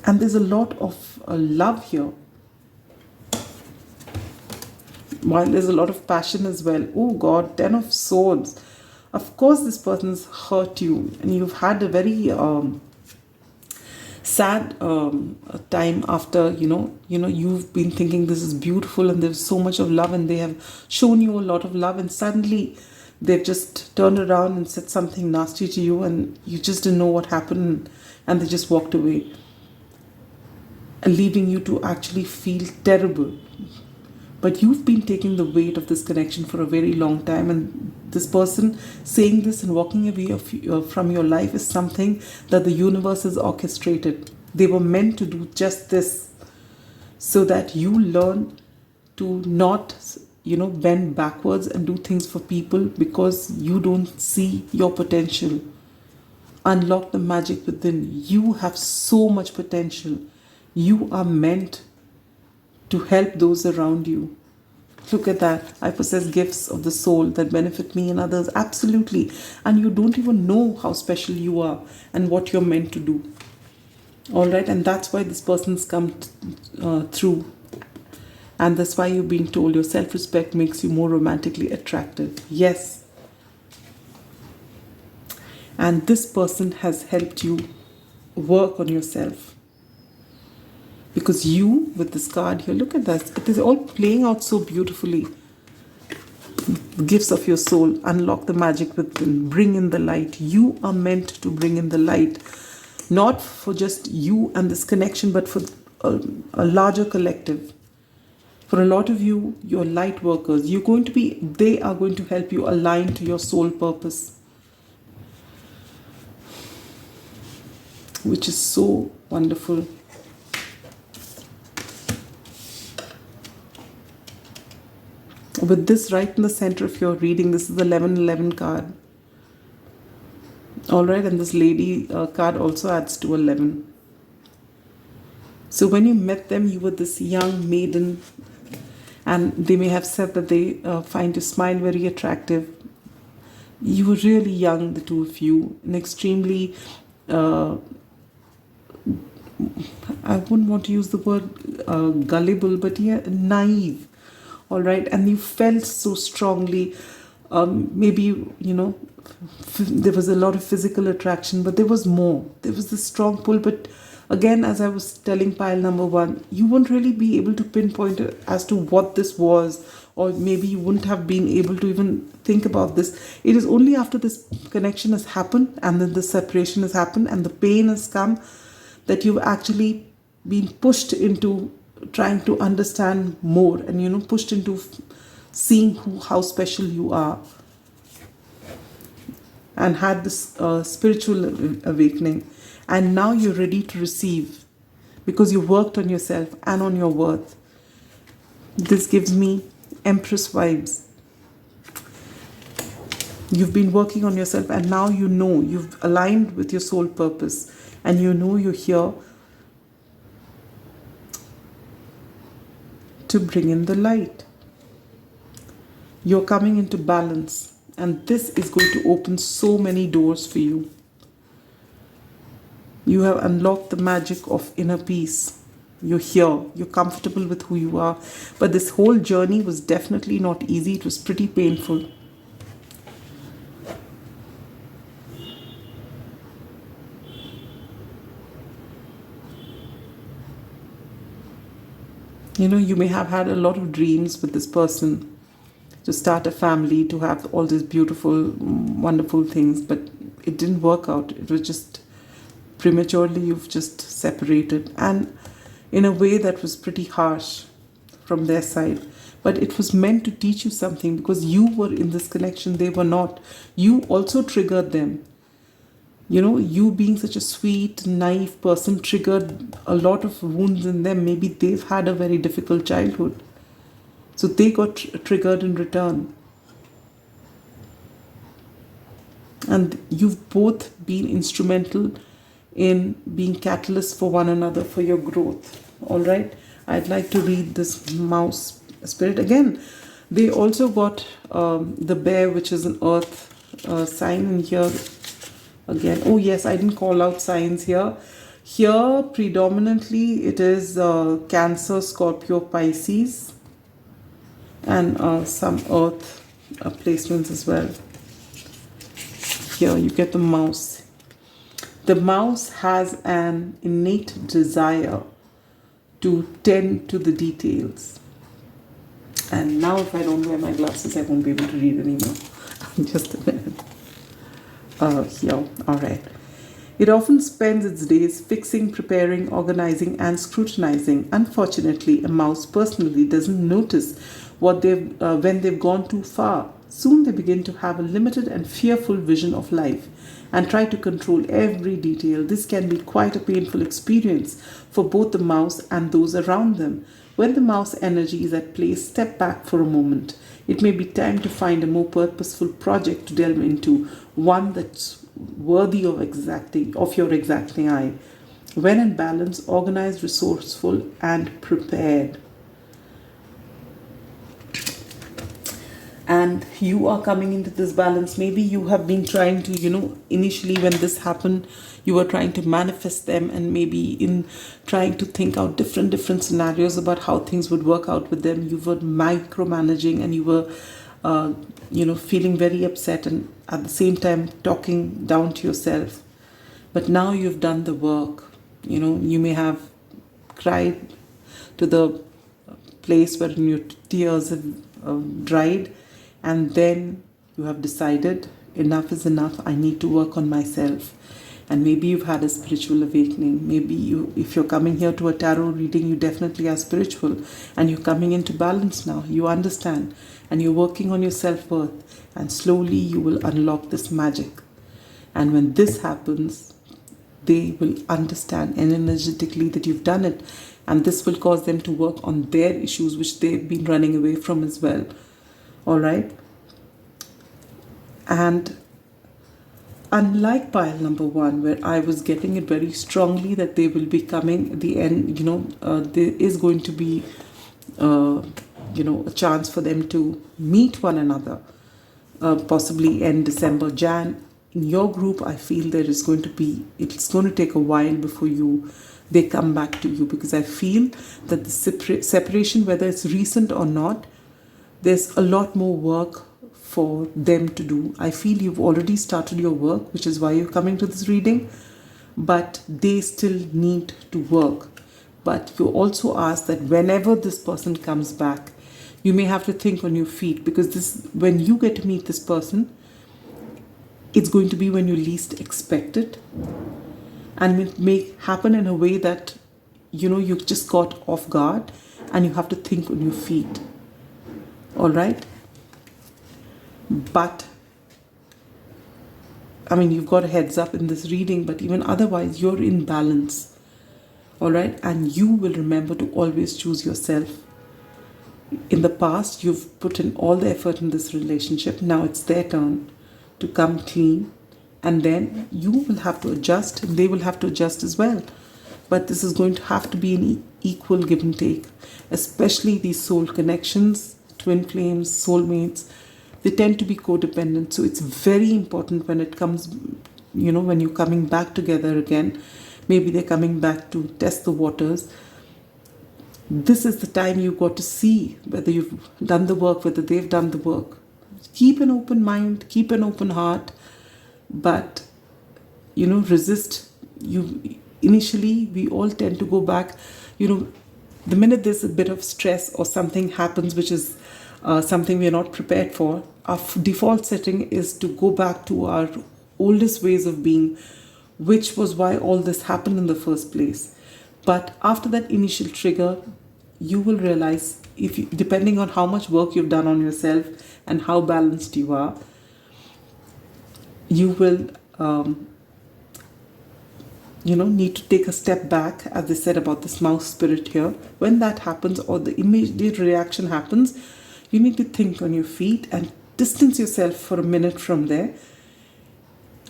And there's a lot of love here, while there's a lot of passion as well. Oh God, 10 of Swords. Of course, this person's hurt you, and you've had a very sad time after, you've been thinking this is beautiful and there's so much of love, and they have shown you a lot of love, and suddenly they've just turned around and said something nasty to you, and you just didn't know what happened, and they just walked away, and leaving you to actually feel terrible. But you've been taking the weight of this connection for a very long time, and this person saying this and walking away from your life is something that the universe has orchestrated. They were meant to do just this, so that you learn to not, bend backwards and do things for people because you don't see your potential. Unlock the magic within. You have so much potential. You are meant to help those around you. Look at that. I possess gifts of the soul that benefit me and others. Absolutely. And you don't even know how special you are and what you're meant to do. All right. And that's why this person's come through. And that's why you're being told your self-respect makes you more romantically attractive. Yes. And this person has helped you work on yourself. Because you, with this card here, look at that. It is all playing out so beautifully. The gifts of your soul. Unlock the magic within. Bring in the light. You are meant to bring in the light. Not for just you and this connection, but for a larger collective. For a lot of you, you're light workers. They are going to help you align to your soul purpose. Which is so wonderful. With this right in the center of your reading, this is the 1111 card. Alright, and this lady card also adds to 11. So when you met them, you were this young maiden, and they may have said that they find your smile very attractive. You were really young, the two of you, and extremely, I wouldn't want to use the word gullible, but yeah, naive. All right, and you felt so strongly. Maybe, there was a lot of physical attraction, but there was more. There was this strong pull. But again, as I was telling pile number 1, you wouldn't really be able to pinpoint it as to what this was, or maybe you wouldn't have been able to even think about this. It is only after this connection has happened, and then the separation has happened, and the pain has come, that you've actually been pushed into trying to understand more, and pushed into seeing how special you are, and had this spiritual awakening, and now you're ready to receive because you worked on yourself and on your worth. This gives me Empress vibes. You've been working on yourself, and now you've aligned with your soul purpose, and you're here to bring in the light. You're coming into balance, and this is going to open so many doors for you. You have unlocked the magic of inner peace. You're here. You're comfortable with who you are. But this whole journey was definitely not easy. It was pretty painful. You may have had a lot of dreams with this person, to start a family, to have all these beautiful, wonderful things, but it didn't work out. It was just prematurely, you've just separated, and in a way that was pretty harsh from their side. But it was meant to teach you something, because you were in this connection, they were not. You also triggered them. You being such a sweet, naive person triggered a lot of wounds in them. Maybe they've had a very difficult childhood. So they got triggered in return. And you've both been instrumental in being catalysts for one another for your growth. All right. I'd like to read this mouse spirit again. They also got the bear, which is an earth sign in here again. Oh yes, I didn't call out signs here. Here predominantly it is Cancer, Scorpio, Pisces, and some earth placements as well. Here you get the mouse. The mouse has an innate desire to tend to the details. And now if I don't wear my glasses, I won't be able to read anymore. Just a minute. Here, all right. It often spends its days fixing, preparing, organizing, and scrutinizing. Unfortunately, a mouse personally doesn't notice when they've gone too far. Soon they begin to have a limited and fearful vision of life and try to control every detail. This can be quite a painful experience for both the mouse and those around them. When the mouse energy is at play, step back for a moment. It may be time to find a more purposeful project to delve into, one that's worthy of your exacting eye. When in balance, organized, resourceful, and prepared. And you are coming into this balance. Maybe you have been trying to, initially when this happened, you were trying to manifest them, and maybe in trying to think out different scenarios about how things would work out with them, you were micromanaging, and you were feeling very upset, and at the same time talking down to yourself. But now you've done the work. You may have cried to the place where your tears have dried, and then you have decided enough is enough. I need to work on myself. And maybe you've had a spiritual awakening. Maybe if you're coming here to a tarot reading, you definitely are spiritual, and you're coming into balance now. You understand, and you're working on your self-worth, and slowly you will unlock this magic. And when this happens, they will understand energetically that you've done it, and this will cause them to work on their issues which they've been running away from as well. All right. And unlike pile number 1, where I was getting it very strongly that they will be coming at the end, there is going to be a chance for them to meet one another, possibly end December, Jan. In your group, I feel it's going to take a while before they come back to you, because I feel that the separation, whether it's recent or not, there's a lot more work for them to do. I feel you've already started your work, which is why you're coming to this reading, but they still need to work. But you also ask that whenever this person comes back, you may have to think on your feet, because when you get to meet this person, it's going to be when you least expect it, and it may happen in a way that you just got off guard, and you have to think on your feet. All right. But you've got a heads up in this reading, but even otherwise, you're in balance. All right. And you will remember to always choose yourself. In the past, you've put in all the effort in this relationship. Now it's their turn to come clean. And then you will have to adjust, and they will have to adjust as well. But this is going to have to be an equal give and take, especially these soul connections, twin flames, soulmates. They tend to be codependent. So it's very important when it comes, when you're coming back together again, maybe they're coming back to test the waters. This is the time you've got to see whether you've done the work, whether they've done the work. Keep an open mind, keep an open heart, but, resist. Initially, we all tend to go back, the minute there's a bit of stress or something happens, which is something we are not prepared for, our default setting is to go back to our oldest ways of being, which was why all this happened in the first place. But after that initial trigger, you will realize, depending on how much work you've done on yourself and how balanced you are, you will need to take a step back, as they said about this mouse spirit here. When that happens, or the immediate reaction happens, you need to think on your feet and distance yourself for a minute from there,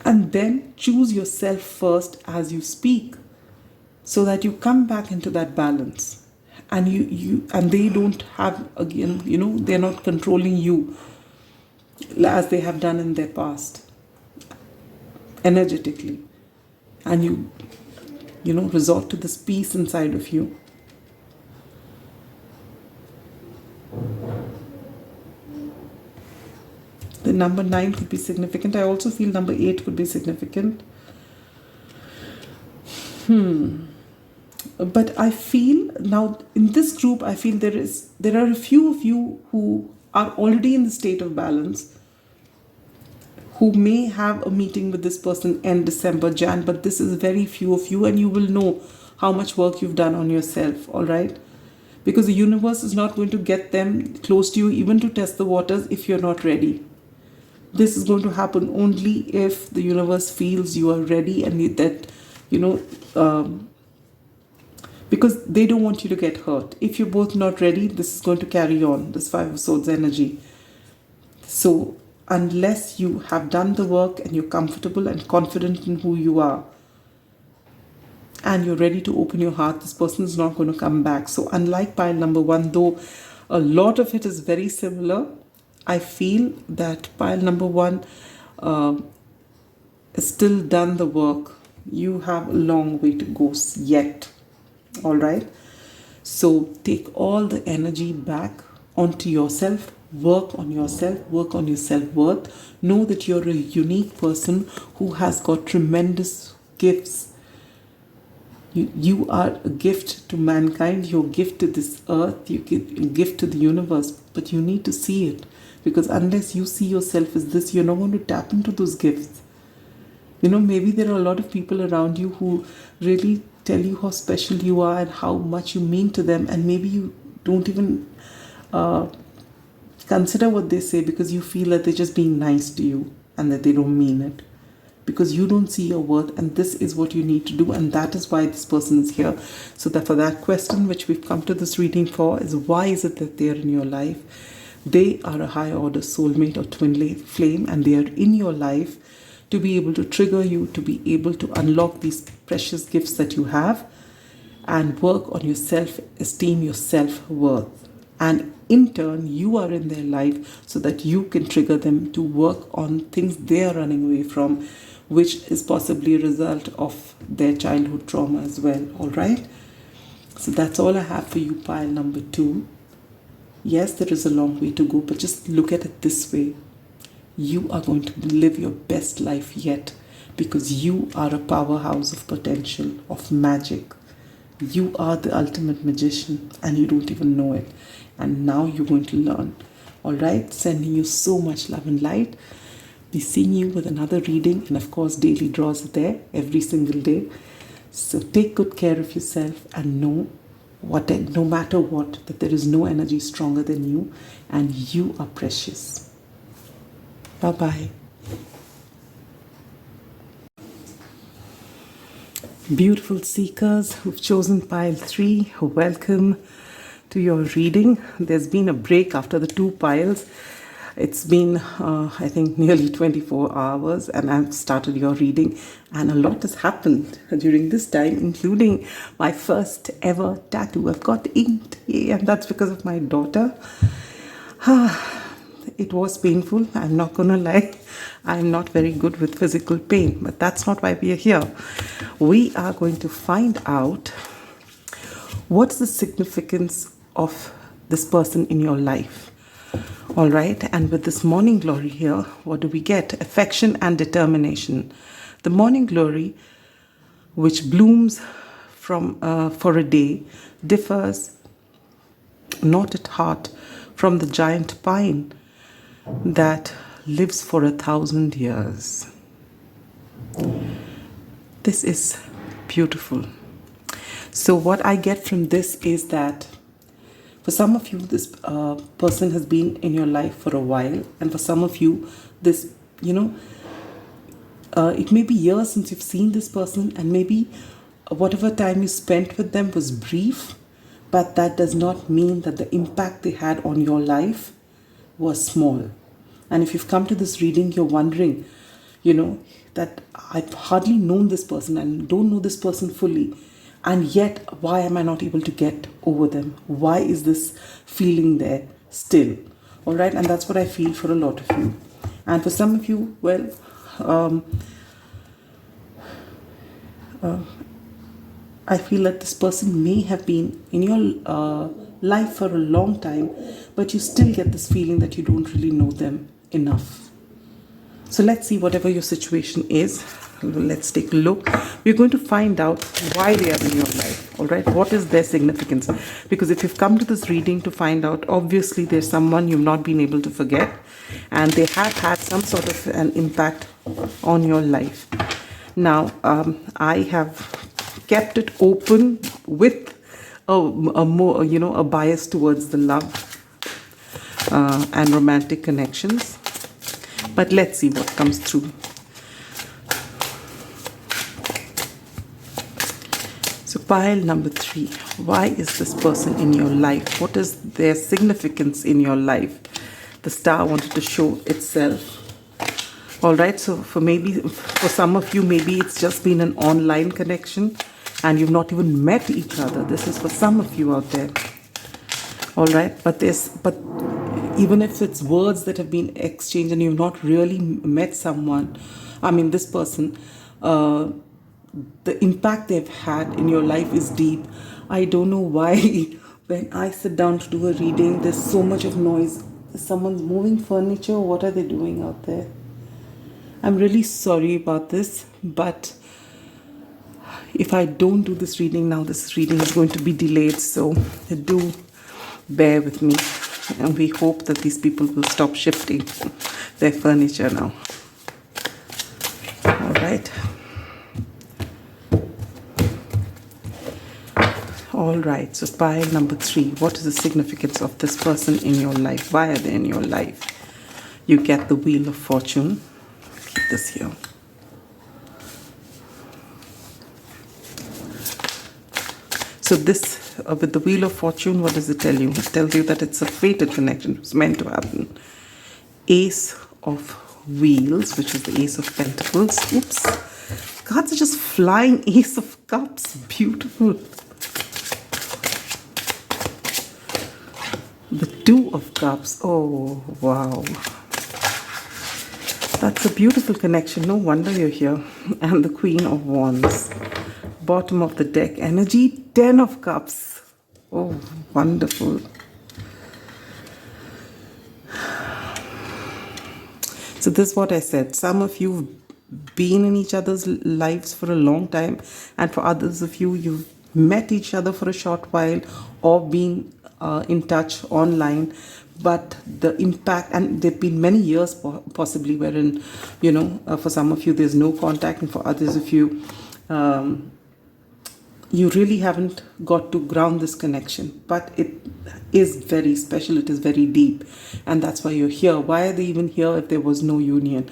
and then choose yourself first as you speak, so that you come back into that balance, and and they don't have, again, they're not controlling you as they have done in their past energetically, and you resort to this peace inside of you. The number 9 could be significant. I also feel number 8 could be significant. But I feel now in this group, I feel there are a few of you who are already in the state of balance, who may have a meeting with this person end December, Jan, but this is very few of you, and you will know how much work you've done on yourself, all right? Because the universe is not going to get them close to you, even to test the waters, if you're not ready. This is going to happen only if the universe feels you are ready, and that, because they don't want you to get hurt. If you're both not ready, this is going to carry on, this 5 of Swords energy. So unless you have done the work and you're comfortable and confident in who you are, and you're ready to open your heart, this person is not going to come back. So unlike pile number 1, though a lot of it is very similar, I feel that pile number 1 has still done the work. You have a long way to go yet. All right? So take all the energy back onto yourself. Work on yourself. Work on your self-worth. Know that you're a unique person who has got tremendous gifts. You are a gift to mankind. You're a gift to this earth. You're a gift to the universe. But you need to see it. Because unless you see yourself as this, you're not going to tap into those gifts. Maybe there are a lot of people around you who really tell you how special you are and how much you mean to them. And maybe you don't even consider what they say, because you feel that they're just being nice to you and that they don't mean it. Because you don't see your worth, and this is what you need to do, and that is why this person is here. So that for that question which we've come to this reading for is, why is it that they are in your life? They are a high order soulmate or twin flame, and they are in your life to be able to trigger you, to be able to unlock these precious gifts that you have, and work on your self-esteem, your self-worth. And in turn, you are in their life so that you can trigger them to work on things they are running away from, which is possibly a result of their childhood trauma as well. All right? So that's all I have for you, pile number 2. Yes, there is a long way to go, but just look at it this way. You are going to live your best life yet, because you are a powerhouse of potential, of magic. You are the ultimate magician, and you don't even know it. And now you're going to learn. All right? Sending you so much love and light. Be seeing you with another reading, and of course daily draws are there every single day. So take good care of yourself, and know no matter what, that there is no energy stronger than you, and you are precious. Bye-bye. Beautiful seekers who've chosen pile 3, welcome to your reading. There's been a break after the 2 piles. It's been, I think, nearly 24 hours, and I've started your reading, and a lot has happened during this time, including my first ever tattoo. I've got inked, and that's because of my daughter. It was painful, I'm not gonna lie. I'm not very good with physical pain, but that's not why we are here. We are going to find out what's the significance of this person in your life. All right, and with this morning glory here, what do we get? Affection and determination. The morning glory, which blooms for a day, differs not at heart from the giant pine that lives for 1,000 years. This is beautiful. So what I get from this is that for some of you, this person has been in your life for a while, and for some of you, this, It may be years since you've seen this person, and maybe whatever time you spent with them was brief, but that does not mean that the impact they had on your life was small. And if you've come to this reading, you're wondering, that I've hardly known this person and don't know this person fully, and yet why am I not able to get over them? Why is this feeling there still? All right, and that's what I feel for a lot of you. And for some of you, well, I feel that this person may have been in your life for a long time, but you still get this feeling that you don't really know them enough. So let's see, whatever your situation is, let's take a look. We're going to find out why they are in your life, all right? What is their significance? Because if you've come to this reading to find out, obviously there's someone you've not been able to forget, and they have had some sort of an impact on your life. Now, I have kept it open with a bias towards the love and romantic connections. But let's see what comes through. So pile number 3. Why is this person in your life? What is their significance in your life? The star wanted to show itself. All right, so for some of you, maybe it's just been an online connection and you've not even met each other. This is for some of you out there. All right, but even if it's words that have been exchanged and you've not really met someone, this person, the impact they've had in your life is deep. I don't know why when I sit down to do a reading, there's so much of noise. Is someone moving furniture? What are they doing out there? I'm really sorry about this, but if I don't do this reading now, this reading is going to be delayed. So do bear with me. And we hope that these people will stop shifting their furniture now. All right. All right. So pile number 3. What is the significance of this person in your life? Why are they in your life? You get the Wheel of Fortune. Keep this here. So this, with the Wheel of Fortune, what does it tell you? It tells you that it's a fated connection. It's meant to happen. Ace of Wheels, which is the Ace of Pentacles. Oops. Cards are just flying. Ace of Cups. Beautiful. The Two of Cups. Oh, wow. That's a beautiful connection. No wonder you're here. And the Queen of Wands. Bottom of the deck energy, 10 of Cups. Oh, wonderful. So this is what I said. Some of you have been in each other's lives for a long time, and for others of you, you've met each other for a short while or been in touch online. But the impact, and there have been many years possibly wherein, for some of you there's no contact, and for others of you, you really haven't got to ground this connection, but it is very special. It is very deep, and that's why you're here. Why are they even here if there was no union?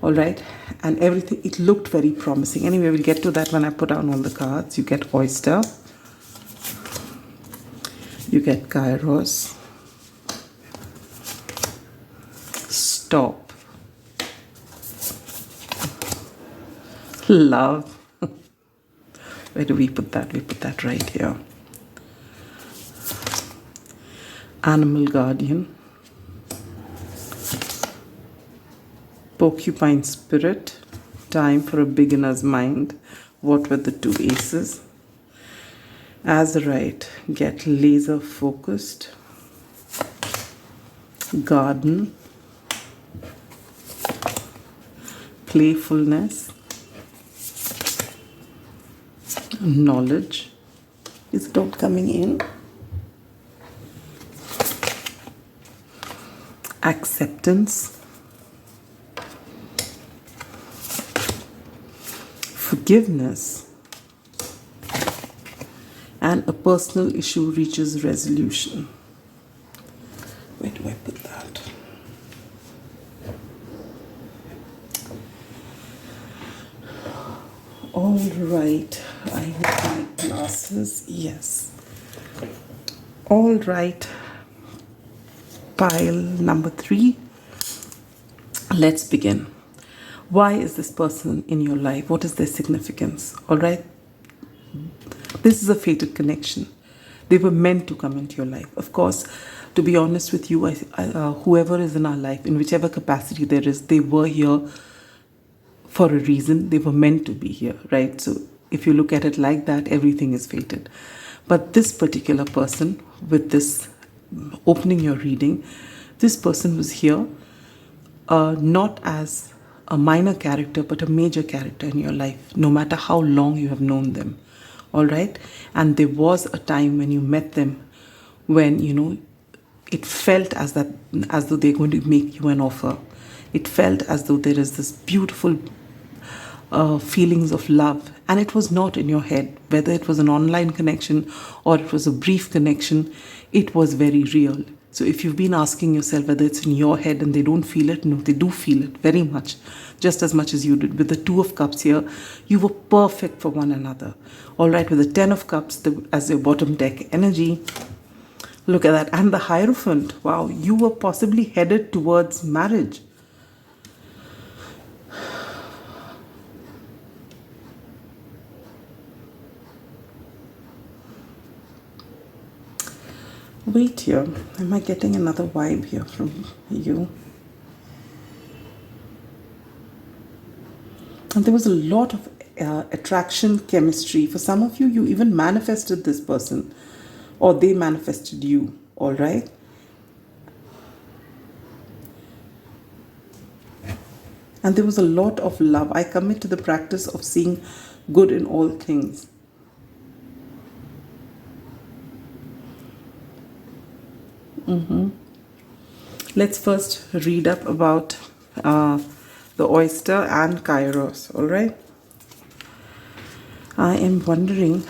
All right, and everything, it looked very promising. Anyway, we'll get to that when I put down all the cards. You get Oyster, you get Kairos, Stop, Love. Where do we put that? We put that right here. Animal Guardian. Porcupine Spirit. Time for a beginner's mind. What were the 2 aces? Azurite. Get laser focused. Garden. Playfulness. Knowledge. Is it all coming in? Acceptance. Forgiveness. And a personal issue reaches resolution. Where do I put that? All right, I need my glasses. Yes. All right, pile number 3. Let's begin. Why is this person in your life? What is their significance? All right, this is a fated connection. They were meant to come into your life. Of course, to be honest with you, whoever is in our life, in whichever capacity there is, they were here for a reason. They were meant to be here, right? So if you look at it like that, everything is fated. But this particular person, with this opening your reading, this person was here not as a minor character, but a major character in your life, no matter how long you have known them. All right? And there was a time when you met them when, it felt as though they're going to make you an offer. It felt as though there is this beautiful feelings of love, and it was not in your head. Whether it was an online connection or it was a brief connection, it was very real. So if you've been asking yourself whether it's in your head and they don't feel it, no, they do feel it very much, just as much as you did. With the 2 of Cups here, you were perfect for one another. All right, with the 10 of Cups as your bottom deck energy, look at that. And the Hierophant, wow, you were possibly headed towards marriage. Wait here, am I getting another vibe here from you? And there was a lot of attraction, chemistry. For some of you, you even manifested this person, or they manifested you, all right? And there was a lot of love. I commit to the practice of seeing good in all things. Let's first read up about the oyster and Kairos, all right? I am wondering,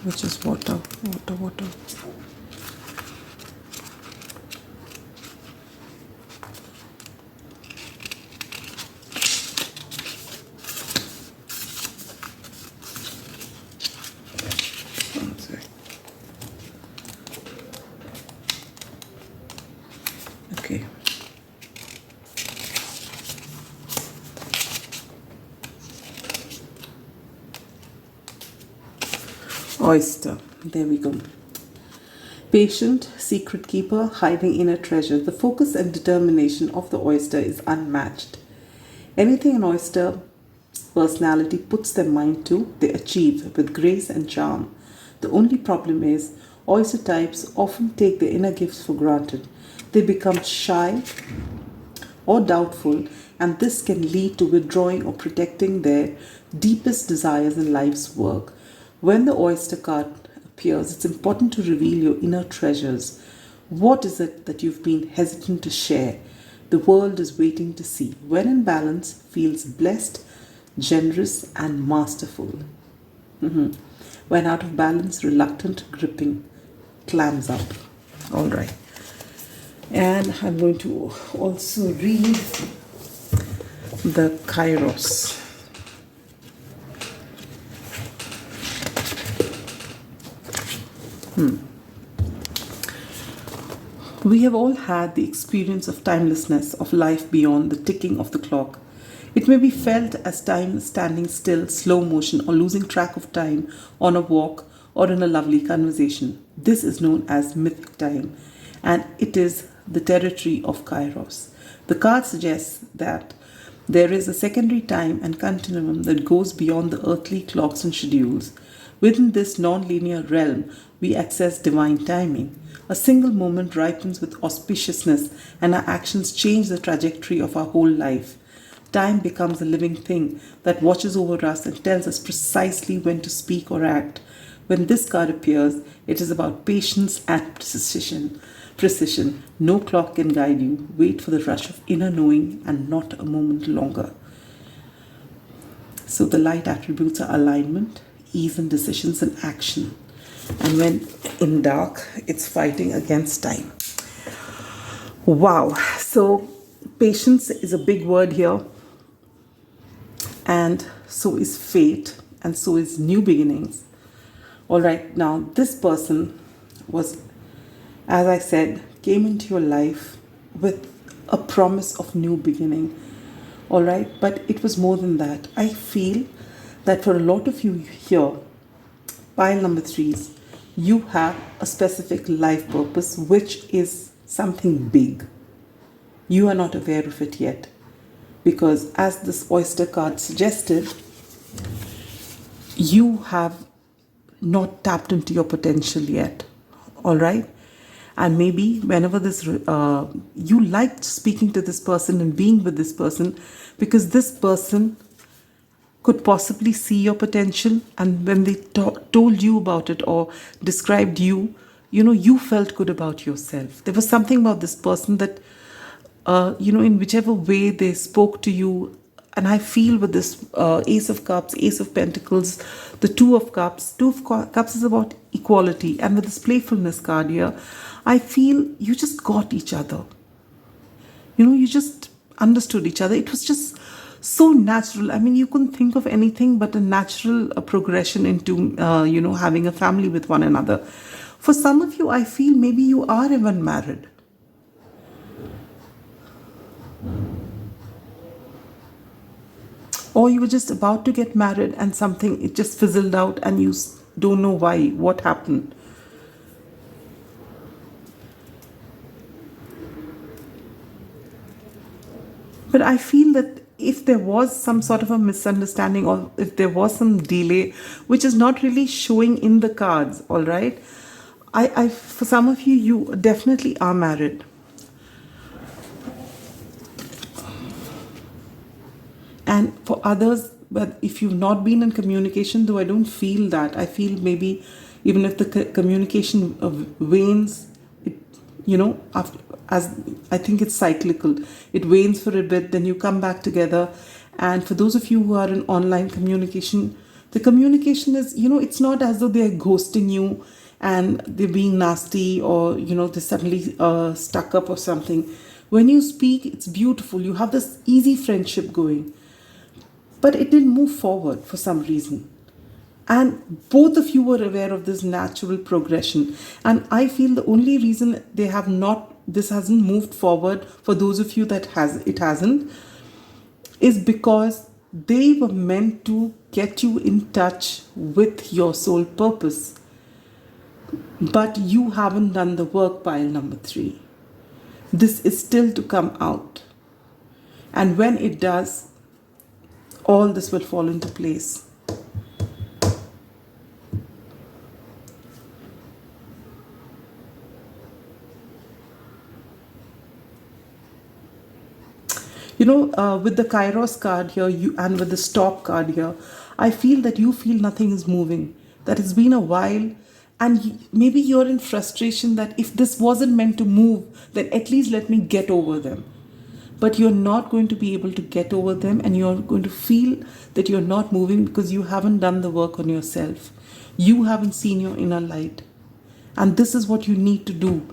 which is water. One sec. Okay. Oyster. There we go. Patient, secret keeper, hiding inner treasure. The focus and determination of the oyster is unmatched. Anything an oyster personality puts their mind to, they achieve with grace and charm. The only problem is, oyster types often take their inner gifts for granted. They become shy or doubtful, and this can lead to withdrawing or protecting their deepest desires in life's work. When the oyster card appears, it's important to reveal your inner treasures. What is it that you've been hesitant to share? The world is waiting to see. When in balance, feels blessed, generous, and masterful. When out of balance, reluctant, gripping, clams up. All right. And I'm going to also read the Kairos. We have all had the experience of timelessness, of life beyond the ticking of the clock. It may be felt as time standing still, slow motion, or losing track of time on a walk or in a lovely conversation. This is known as mythic time, and it is the territory of Kairos. The card suggests that there is a secondary time and continuum that goes beyond the earthly clocks and schedules. Within this non-linear realm, we access divine timing. A single moment ripens with auspiciousness, and our actions change the trajectory of our whole life. Time becomes a living thing that watches over us and tells us precisely when to speak or act. When this card appears, it is about patience and precision. No clock can guide you. Wait for the rush of inner knowing and not a moment longer. So the light attributes are alignment, ease in decisions and action. And when in dark, it's fighting against time. Wow. So patience is a big word here. And so is fate, and so is new beginnings. All right, now this person was, as I said, came into your life with a promise of new beginning. All right, but it was more than that. I feel that for a lot of you here, pile number threes, you have a specific life purpose, which is something big. You are not aware of it yet. Because as this oyster card suggested, you have not tapped into your potential yet. All right? And maybe whenever you liked speaking to this person and being with this person, because this person could possibly see your potential, and when they told you about it or described you, you felt good about yourself. There was something about this person that, in whichever way they spoke to you. And I feel with this Ace of Cups, Ace of Pentacles, the Two of Cups is about equality. And with this playfulness card here, I feel you just got each other. You just understood each other. It was just so natural. I mean, you couldn't think of anything but a natural progression into, having a family with one another. For some of you, I feel maybe you are even married. Or you were just about to get married and it just fizzled out and you don't know why, what happened. But I feel that if there was some sort of a misunderstanding or if there was some delay, which is not really showing in the cards, all right? For some of you, you definitely are married. And for others, but if you've not been in communication, though I don't feel that. I feel maybe even if the communication wanes, as I think it's cyclical. It wanes for a bit, then you come back together. And for those of you who are in online communication, the communication is, it's not as though they're ghosting you and they're being nasty or, they're suddenly stuck up or something. When you speak, it's beautiful. You have this easy friendship going. But it didn't move forward for some reason. And both of you were aware of this natural progression. And I feel the only reason this hasn't moved forward for those of you that it hasn't, is because they were meant to get you in touch with your soul purpose. But you haven't done the work, pile number three. This is still to come out. And when it does, all this will fall into place. With the Kairos card here, and with the Stop card here, I feel that you feel nothing is moving. That it's been a while, and maybe you're in frustration that if this wasn't meant to move, then at least let me get over them. But you're not going to be able to get over them, and you're going to feel that you're not moving because you haven't done the work on yourself. You haven't seen your inner light. And this is what you need to do.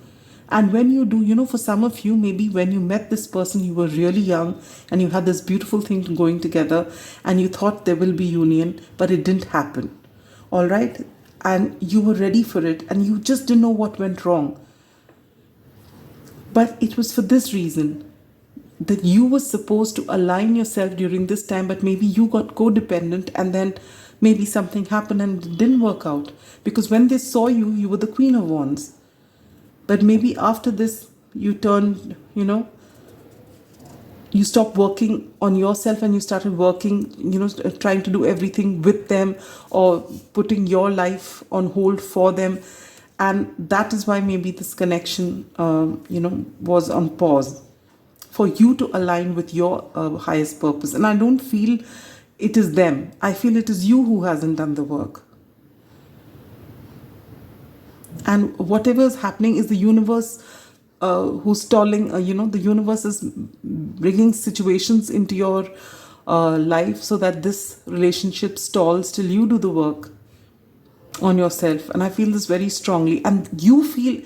And when you do, for some of you, maybe when you met this person, you were really young and you had this beautiful thing going together and you thought there will be union, but it didn't happen. All right? And you were ready for it and you just didn't know what went wrong. But it was for this reason, that you were supposed to align yourself during this time, but maybe you got codependent and then maybe something happened and it didn't work out. Because when they saw you, you were the Queen of Wands. But maybe after this, you turned, you stopped working on yourself and you started working, trying to do everything with them or putting your life on hold for them. And that is why maybe this connection, was on pause for you to align with your highest purpose. And I don't feel it is them. I feel it is you who hasn't done the work. And whatever is happening is the universe who's stalling, the universe is bringing situations into your life so that this relationship stalls till you do the work on yourself. And I feel this very strongly. And you feel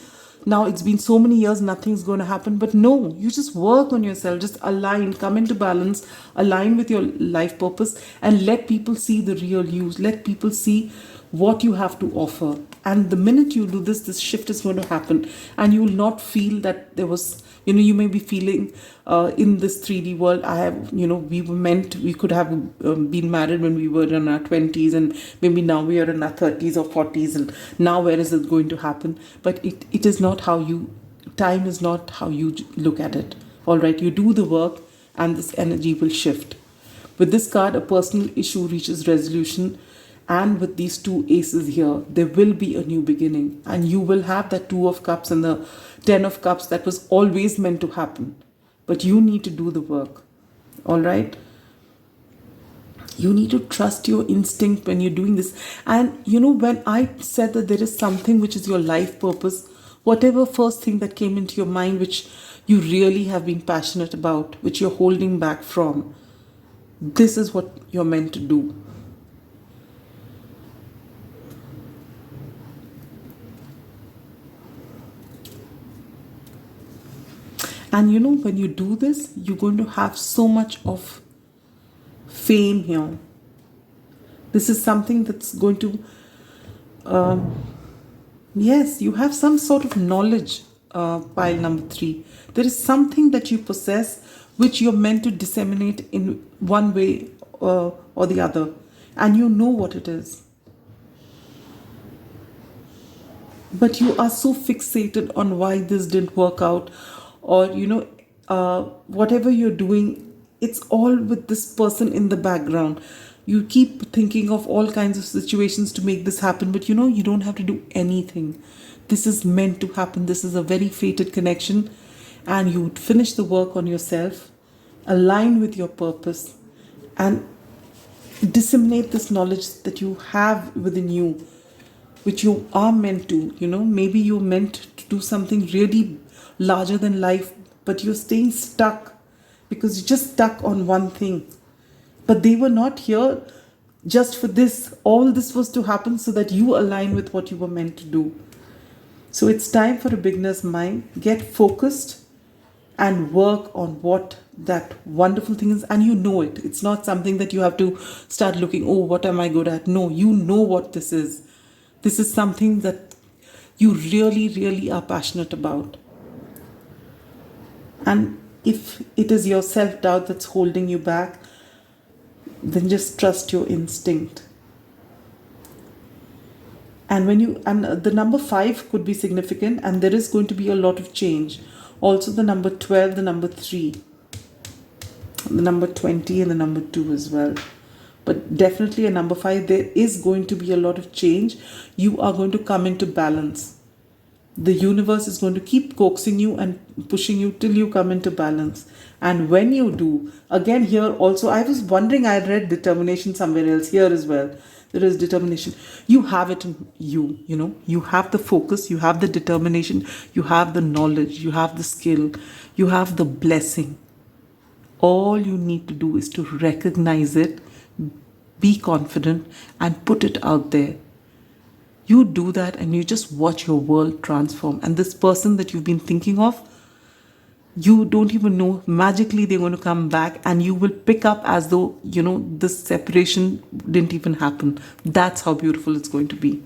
now it's been so many years, nothing's going to happen. But no, you just work on yourself, just align, come into balance, align with your life purpose, and let people see the real you. Let people see what you have to offer. And the minute you do this, this shift is going to happen, and you will not feel that there was, you may be feeling in this 3D world, I have, we could have been married when we were in our 20s, and maybe now we are in our 30s or 40s, and now where is it going to happen? But it is not time is not how you look at it. All right, you do the work, and this energy will shift. With this card, a personal issue reaches resolution. And with these two aces here, there will be a new beginning. And you will have that 2 of cups and the 10 of cups that was always meant to happen. But you need to do the work. All right? You need to trust your instinct when you're doing this. And when I said that there is something which is your life purpose, whatever first thing that came into your mind which you really have been passionate about, which you're holding back from, this is what you're meant to do. And when you do this, you're going to have so much of fame here. This is something that's going to, yes, you have some sort of knowledge, pile number 3. There is something that you possess which you're meant to disseminate in one way or the other. And you know what it is. But you are so fixated on why this didn't work out. Or, whatever you're doing, it's all with this person in the background. You keep thinking of all kinds of situations to make this happen. But, you don't have to do anything. This is meant to happen. This is a very fated connection. And you would finish the work on yourself, align with your purpose, and disseminate this knowledge that you have within you, which you are meant to. Maybe you're meant to do something really larger than life, but you're staying stuck because you're just stuck on one thing. But they were not here just for this. All this was to happen so that you align with what you were meant to do. So it's time for a beginner's mind. Get focused and work on what that wonderful thing is. And you know it. It's not something that you have to start looking, oh, what am I good at? No, you know what this is. This is something that you really, really are passionate about. And if it is your self-doubt that's holding you back, then just trust your instinct. And the number 5 could be significant, and there is going to be a lot of change. Also the number 12, the number 3, the number 20, and the number 2 as well. But definitely a number 5, there is going to be a lot of change. You are going to come into balance. The universe is going to keep coaxing you and pushing you till you come into balance. And when you do, again here also, I was wondering, I read determination somewhere else. Here as well, there is determination. You have it in you, you have the focus, you have the determination, you have the knowledge, you have the skill, you have the blessing. All you need to do is to recognize it, be confident, and put it out there. You do that and you just watch your world transform. And this person that you've been thinking of, you don't even know, magically they're going to come back, and you will pick up as though, this separation didn't even happen. That's how beautiful it's going to be.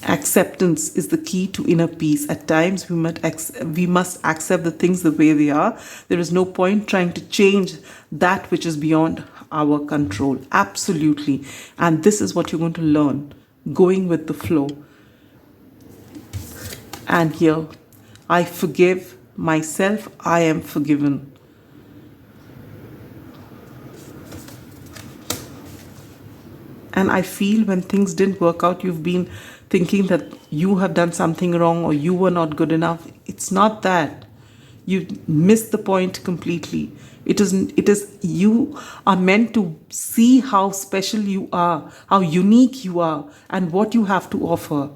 Acceptance is the key to inner peace. At times, we must accept the things the way they are. There is no point trying to change that which is beyond our control. Absolutely. And this is what you're going to learn. Going with the flow. And here, I forgive myself, I am forgiven. And I feel when things didn't work out, you've been thinking that you have done something wrong or you were not good enough. It's not that. You missed the point completely. It is you are meant to see how special you are, how unique you are, and what you have to offer,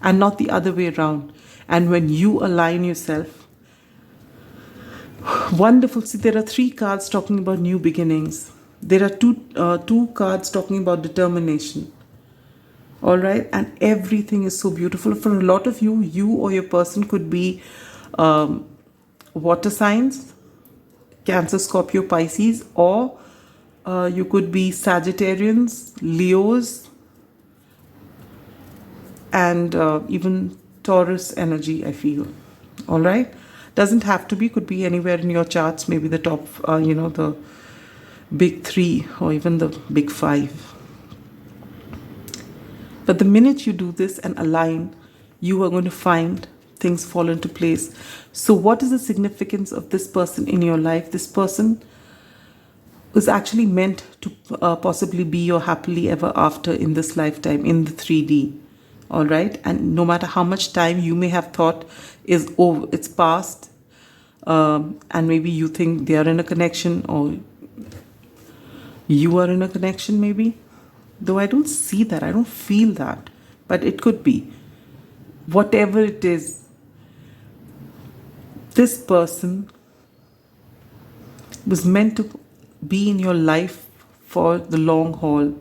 and not the other way around. And when you align yourself, wonderful. See, there are 3 cards talking about new beginnings. There are two cards talking about determination. All right, and everything is so beautiful. For a lot of you, you or your person could be water signs, Cancer, Scorpio, Pisces, or you could be Sagittarians, Leos, and even Taurus energy, I feel. All right, doesn't have to be, could be anywhere in your charts, maybe the top, the big three or even the big five. But the minute you do this and align, you are going to find things fall into place. So, what is the significance of this person in your life? This person was actually meant to possibly be your happily ever after in this lifetime, in the 3D. All right. And no matter how much time you may have thought is over, it's past, and maybe you think they are in a connection or you are in a connection, maybe. Though I don't see that, I don't feel that, but it could be. Whatever it is, this person was meant to be in your life for the long haul,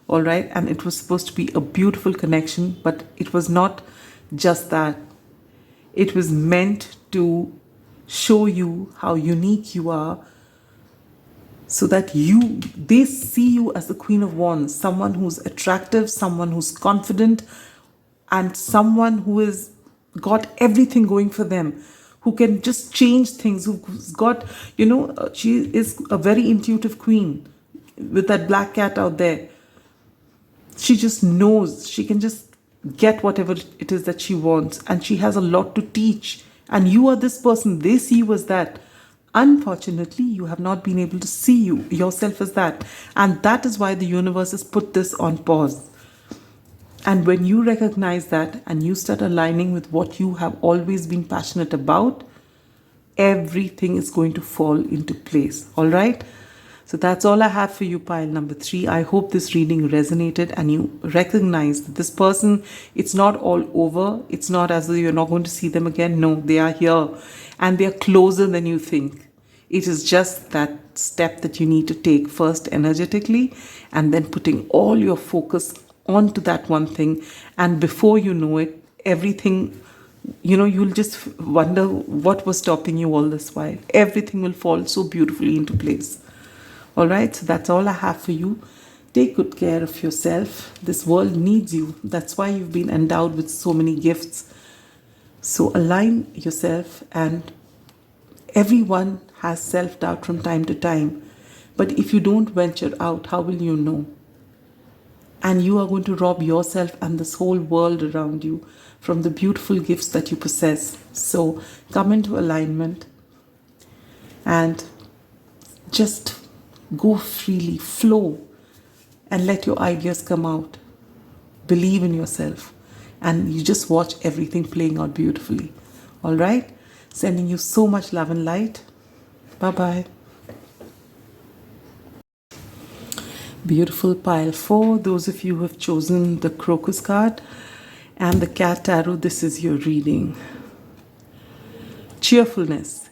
all right? And it was supposed to be a beautiful connection, but it was not just that. It was meant to show you how unique you are, so that they see you as the Queen of Wands, someone who's attractive, someone who's confident, and someone who has got everything going for them, who can just change things, who's got, she is a very intuitive queen with that black cat out there. She just knows, she can just get whatever it is that she wants, and she has a lot to teach. And you are this person, they see you as that. Unfortunately, you have not been able to see yourself as that. And that is why the universe has put this on pause. And when you recognize that and you start aligning with what you have always been passionate about, everything is going to fall into place. All right? So that's all I have for you, pile number 3. I hope this reading resonated and you recognize that this person, it's not all over. It's not as though you're not going to see them again. No, they are here and they're closer than you think. It is just that step that you need to take first energetically, and then putting all your focus onto that one thing. And before you know it, everything, you'll just wonder what was stopping you all this while. Everything will fall so beautifully into place. All right, so that's all I have for you. Take good care of yourself. This world needs you. That's why you've been endowed with so many gifts. So align yourself, and everyone has self-doubt from time to time. But if you don't venture out, how will you know? And you are going to rob yourself and this whole world around you from the beautiful gifts that you possess. So come into alignment and just go freely, flow, and let your ideas come out. Believe in yourself, and you just watch everything playing out beautifully. All right? Sending you so much love and light. Bye-bye. Beautiful pile 4. Those of you who have chosen the Crocus card and the Cat Tarot, this is your reading. Cheerfulness.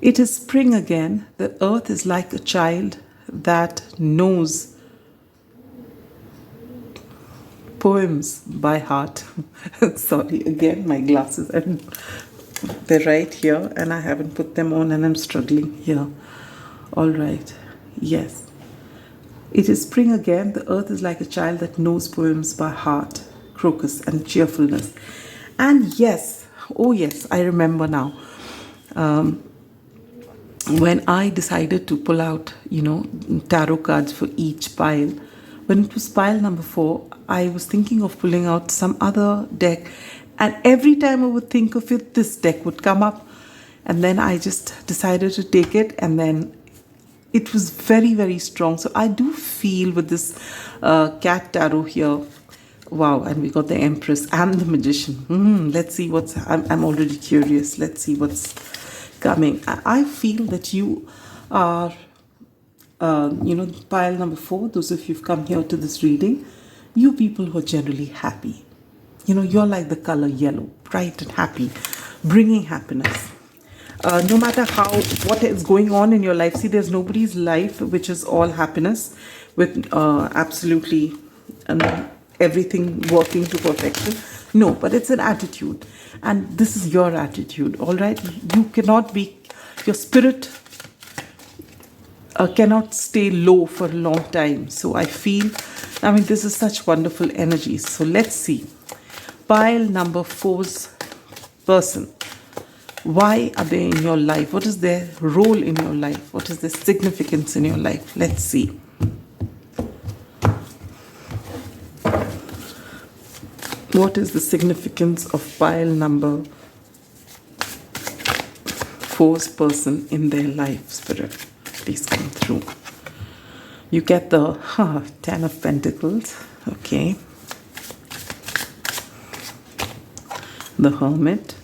It is spring again. The earth is like a child that knows poems by heart. Sorry, again, my glasses, they're right here and I haven't put them on and I'm struggling here. All right. Yes. It is spring again. The earth is like a child that knows poems by heart. Crocus and cheerfulness. And yes, oh yes, I remember now. When I decided to pull out, tarot cards for each pile, when it was pile number 4, I was thinking of pulling out some other deck. And every time I would think of it, this deck would come up. And then I just decided to take it. And then it was very, very strong. So I do feel with this cat tarot here. Wow. And we got the Empress and the Magician. Let's see what's... I'm already curious. Let's see what's coming. I feel that you are, pile number 4, those of you who've come here to this reading, you people who are generally happy. You're like the color yellow, bright and happy, bringing happiness. No matter what is going on in your life, see, there's nobody's life which is all happiness with absolutely everything working to perfection. No, but it's an attitude. And this is your attitude, all right? You cannot be, your spirit cannot stay low for a long time. So I feel, this is such wonderful energy. So let's see. Pile number 4's person. Why are they in your life? What is their role in your life? What is their significance in your life? Let's see. What is the significance of pile number 4's person in their life, Spirit? Please come through. You get the 10 of Pentacles. Okay. The Hermit.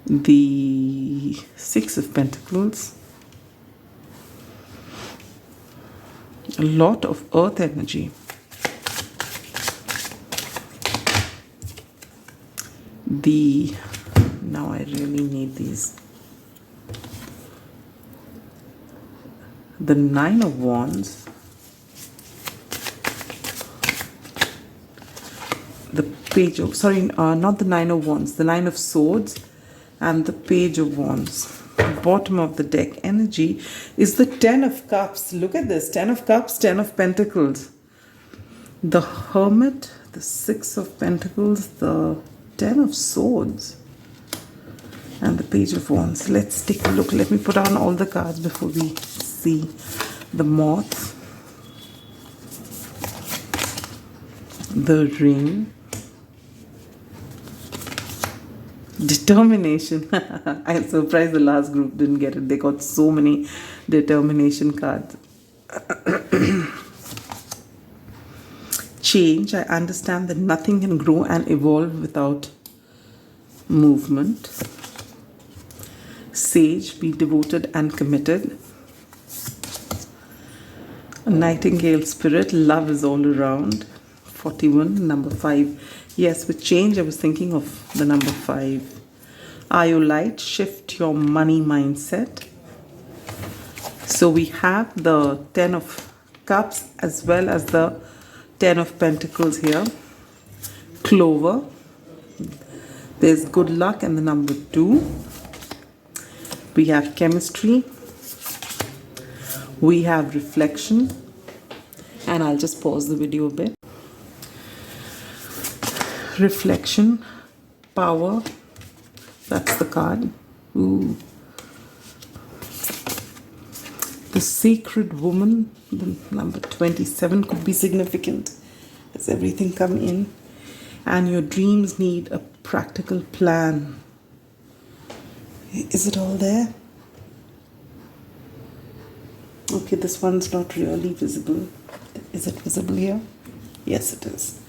The 6 of Pentacles. A lot of earth energy. Now I really need these. The 9 of Wands. The Page of, not the 9 of Wands, the 9 of Swords and the Page of Wands. Bottom of the deck energy is the 10 of Cups. Look at this, 10 of Cups, 10 of Pentacles. The Hermit, the 6 of Pentacles, the 10 of Swords and the Page of Wands. Let's take a look. Let me put on all the cards before we see. The Moth, the Ring, Determination. I'm surprised the last group didn't get it. They got so many determination cards. Change. I understand that nothing can grow and evolve without movement. Sage. Be devoted and committed. A Nightingale Spirit. Love is all around. 41. Number 5. Yes, with change, I was thinking of the number 5. Are you light? Shift your money mindset. So we have the 10 of Cups as well as the 10 of Pentacles here. Clover. There's good luck and the number 2. We have chemistry. We have reflection. And I'll just pause the video a bit. Reflection, power, that's the card. Ooh. The Sacred Woman, the number 27 could be significant. Does everything come in? And your dreams need a practical plan. Is it all there? Okay, this one's not really visible. Is it visible here? Yes, it is.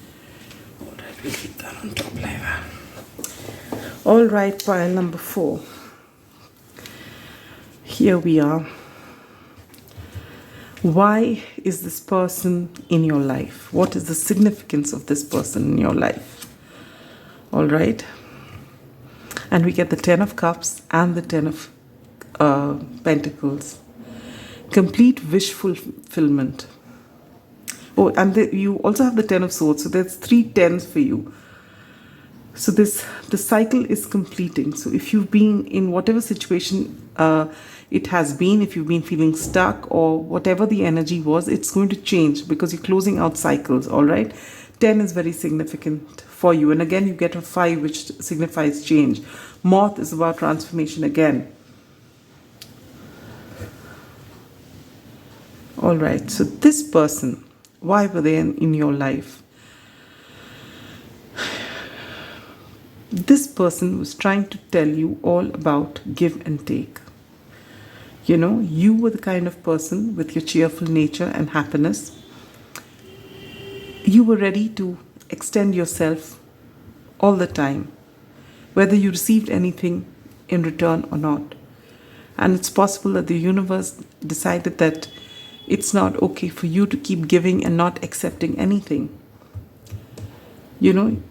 We'll keep that on top like that. All right, pile number 4. Here we are. Why is this person in your life? What is the significance of this person in your life? All right. And we get the 10 of Cups and the 10 of Pentacles. Complete wish fulfillment. Oh, and you also have the 10 of Swords. So there's 3 10s for you. So the cycle is completing. So if you've been in whatever situation it has been, if you've been feeling stuck or whatever the energy was, it's going to change because you're closing out cycles, all right? 10 is very significant for you. And again, you get a 5, which signifies change. Moth is about transformation again. All right, so this person, why were they in your life? This person was trying to tell you all about give and take. You know, you were the kind of person with your cheerful nature and happiness. You were ready to extend yourself all the time, whether you received anything in return or not. And it's possible that the universe decided that it's not okay for you to keep giving and not accepting anything. You know,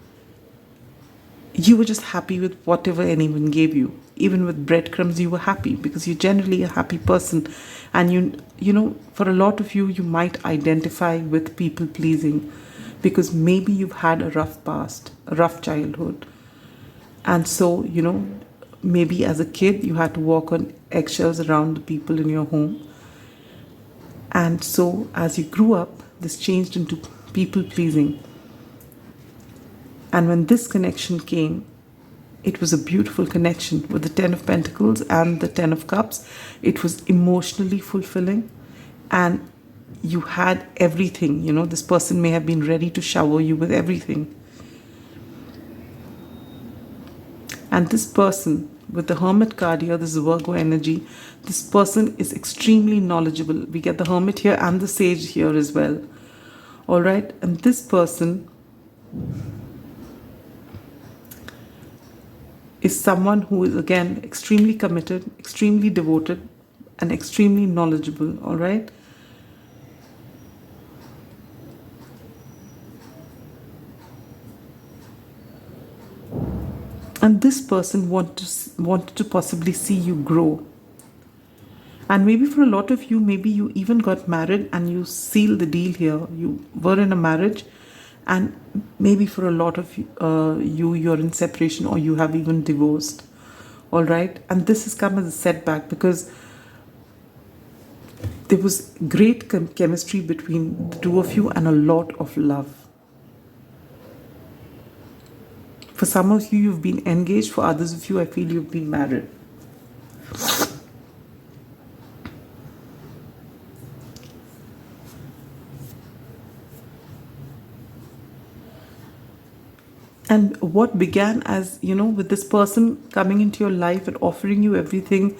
you were just happy with whatever anyone gave you. Even with breadcrumbs, you were happy because you're generally a happy person. And you know, for a lot of you, you might identify with people pleasing because maybe you've had a rough past, a rough childhood. And so, you know, maybe as a kid, you had to walk on eggshells around the people in your home. And so, as you grew up, this changed into people pleasing. And when this connection came, it was a beautiful connection with the Ten of Pentacles and the Ten of Cups. It was emotionally fulfilling, and you had everything. You know, this person may have been ready to shower you with everything. And this person, with the Hermit card here, this is Virgo energy, this person is extremely knowledgeable. We get the Hermit here and the Sage here as well. All right, and this person is someone who is, again, extremely committed, extremely devoted, and extremely knowledgeable. All right. And this person wanted to possibly see you grow. And maybe for a lot of you, maybe you even got married and you sealed the deal here. You were in a marriage, and maybe for a lot of you're in separation, or you have even divorced. All right. And this has come as a setback because there was great chemistry between the two of you and a lot of love. For some of you, you've been engaged. For others of you, I feel you've been married. And what began as, you know, with this person coming into your life and offering you everything,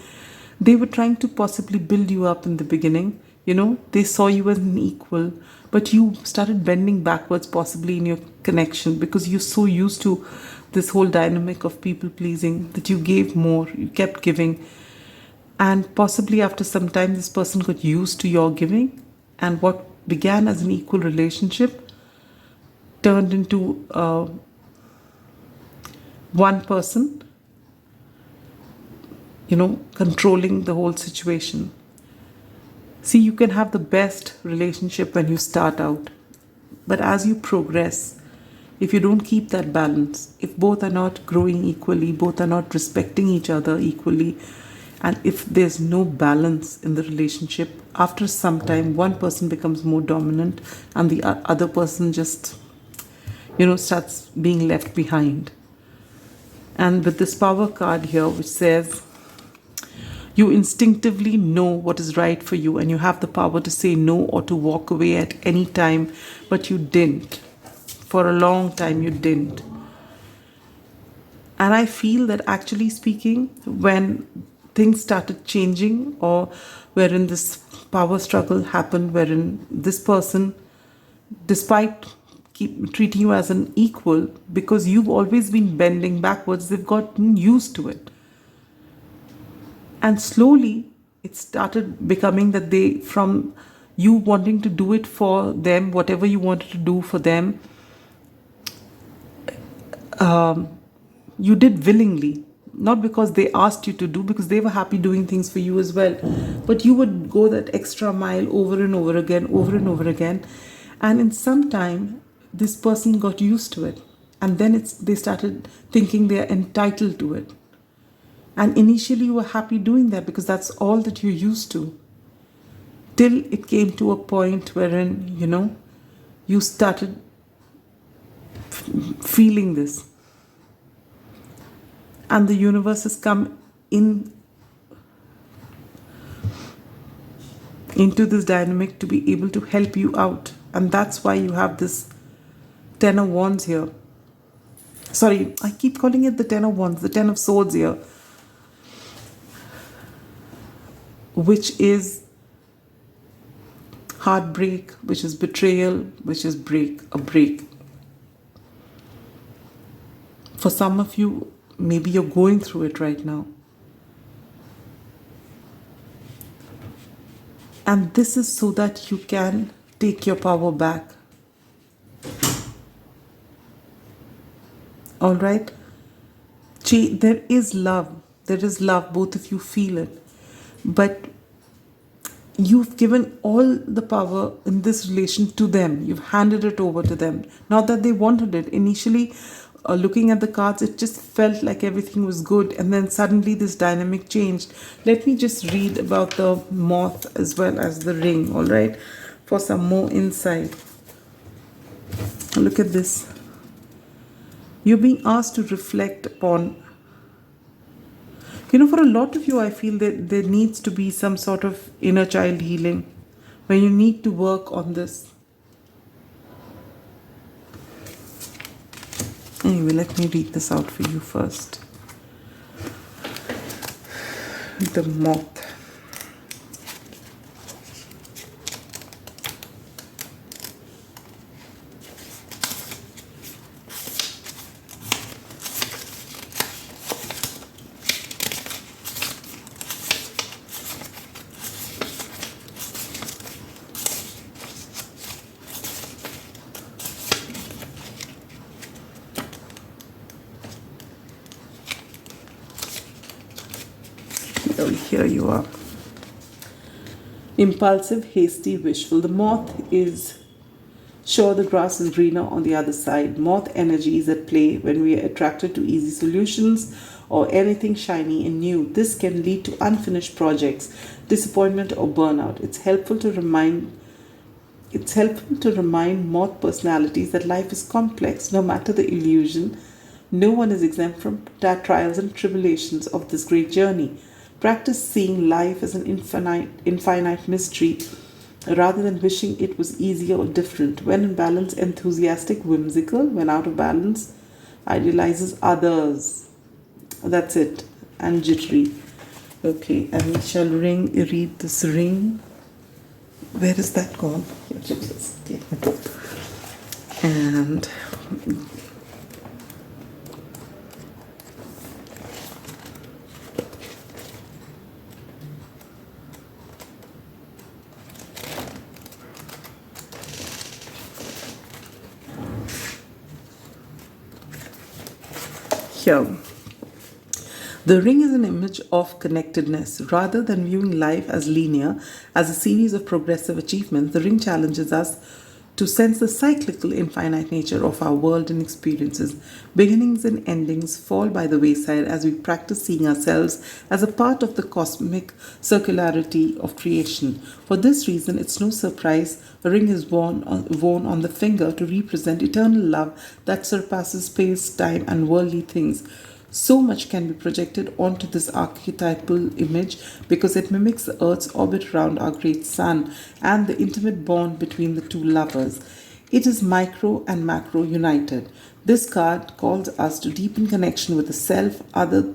they were trying to possibly build you up in the beginning. You know, they saw you as an equal, but you started bending backwards possibly in your connection because you're so used to this whole dynamic of people pleasing that you gave more, you kept giving. And possibly after some time, this person got used to your giving, and what began as an equal relationship turned into one person, you know, controlling the whole situation. See, you can have the best relationship when you start out, but as you progress, if you don't keep that balance, if both are not growing equally, both are not respecting each other equally, and if there's no balance in the relationship, after some time, one person becomes more dominant and the other person just, you know, starts being left behind. And with this Power card here, which says, you instinctively know what is right for you and you have the power to say no or to walk away at any time, but you didn't. For a long time, you didn't. And I feel that actually speaking, when things started changing, or wherein this power struggle happened, wherein this person, despite keep treating you as an equal, because you've always been bending backwards, they've gotten used to it. And slowly it started becoming that they, from you wanting to do it for them, whatever you wanted to do for them, you did willingly, not because they asked you to do, because they were happy doing things for you as well. But you would go that extra mile over and over again, over and over again. And in some time, this person got used to it. And then they started thinking they're entitled to it. And initially you were happy doing that because that's all that you're used to. Till it came to a point wherein, you know, you started feeling this. And the universe has come into this dynamic to be able to help you out. And that's why you have this Ten of Wands here. Sorry, I keep calling it the Ten of Wands, the Ten of Swords here. Which is heartbreak, which is betrayal, which is a break. For some of you, maybe you're going through it right now. And this is so that you can take your power back. All right? There is love. There is love. Both of you feel it. But you've given all the power in this relation to them. You've handed it over to them. Not that they wanted it. Initially, looking at the cards, it just felt like everything was good. And then suddenly this dynamic changed. Let me just read about the moth as well as the ring, all right? For some more insight. Look at this. You're being asked to reflect upon. For a lot of you, I feel that there needs to be some sort of inner child healing where you need to work on this. Anyway, let me read this out for you first. The moth. Oh, here you are. Impulsive, hasty, wishful. The moth is sure the grass is greener on the other side. Moth energy is at play when we are attracted to easy solutions or anything shiny and new. This can lead to unfinished projects, disappointment, or burnout. It's helpful to remind moth personalities that life is complex, no matter the illusion. No one is exempt from trials and tribulations of this great journey. Practice seeing life as an infinite mystery rather than wishing it was easier or different. When in balance, enthusiastic, whimsical. When out of balance, idealizes others. That's it. And jittery. Okay, and we shall read this ring. Where is that gone? Here it is. Okay. And here. The ring is an image of connectedness. Rather than viewing life as linear, as a series of progressive achievements, the ring challenges us to sense the cyclical, infinite nature of our world and experiences. Beginnings and endings fall by the wayside as we practice seeing ourselves as a part of the cosmic circularity of creation. For this reason, it's no surprise a ring is worn on the finger to represent eternal love that surpasses space, time, and worldly things. So much can be projected onto this archetypal image because it mimics the Earth's orbit around our great sun and the intimate bond between the two lovers. It is micro and macro united. This card calls us to deepen connection with the self, other,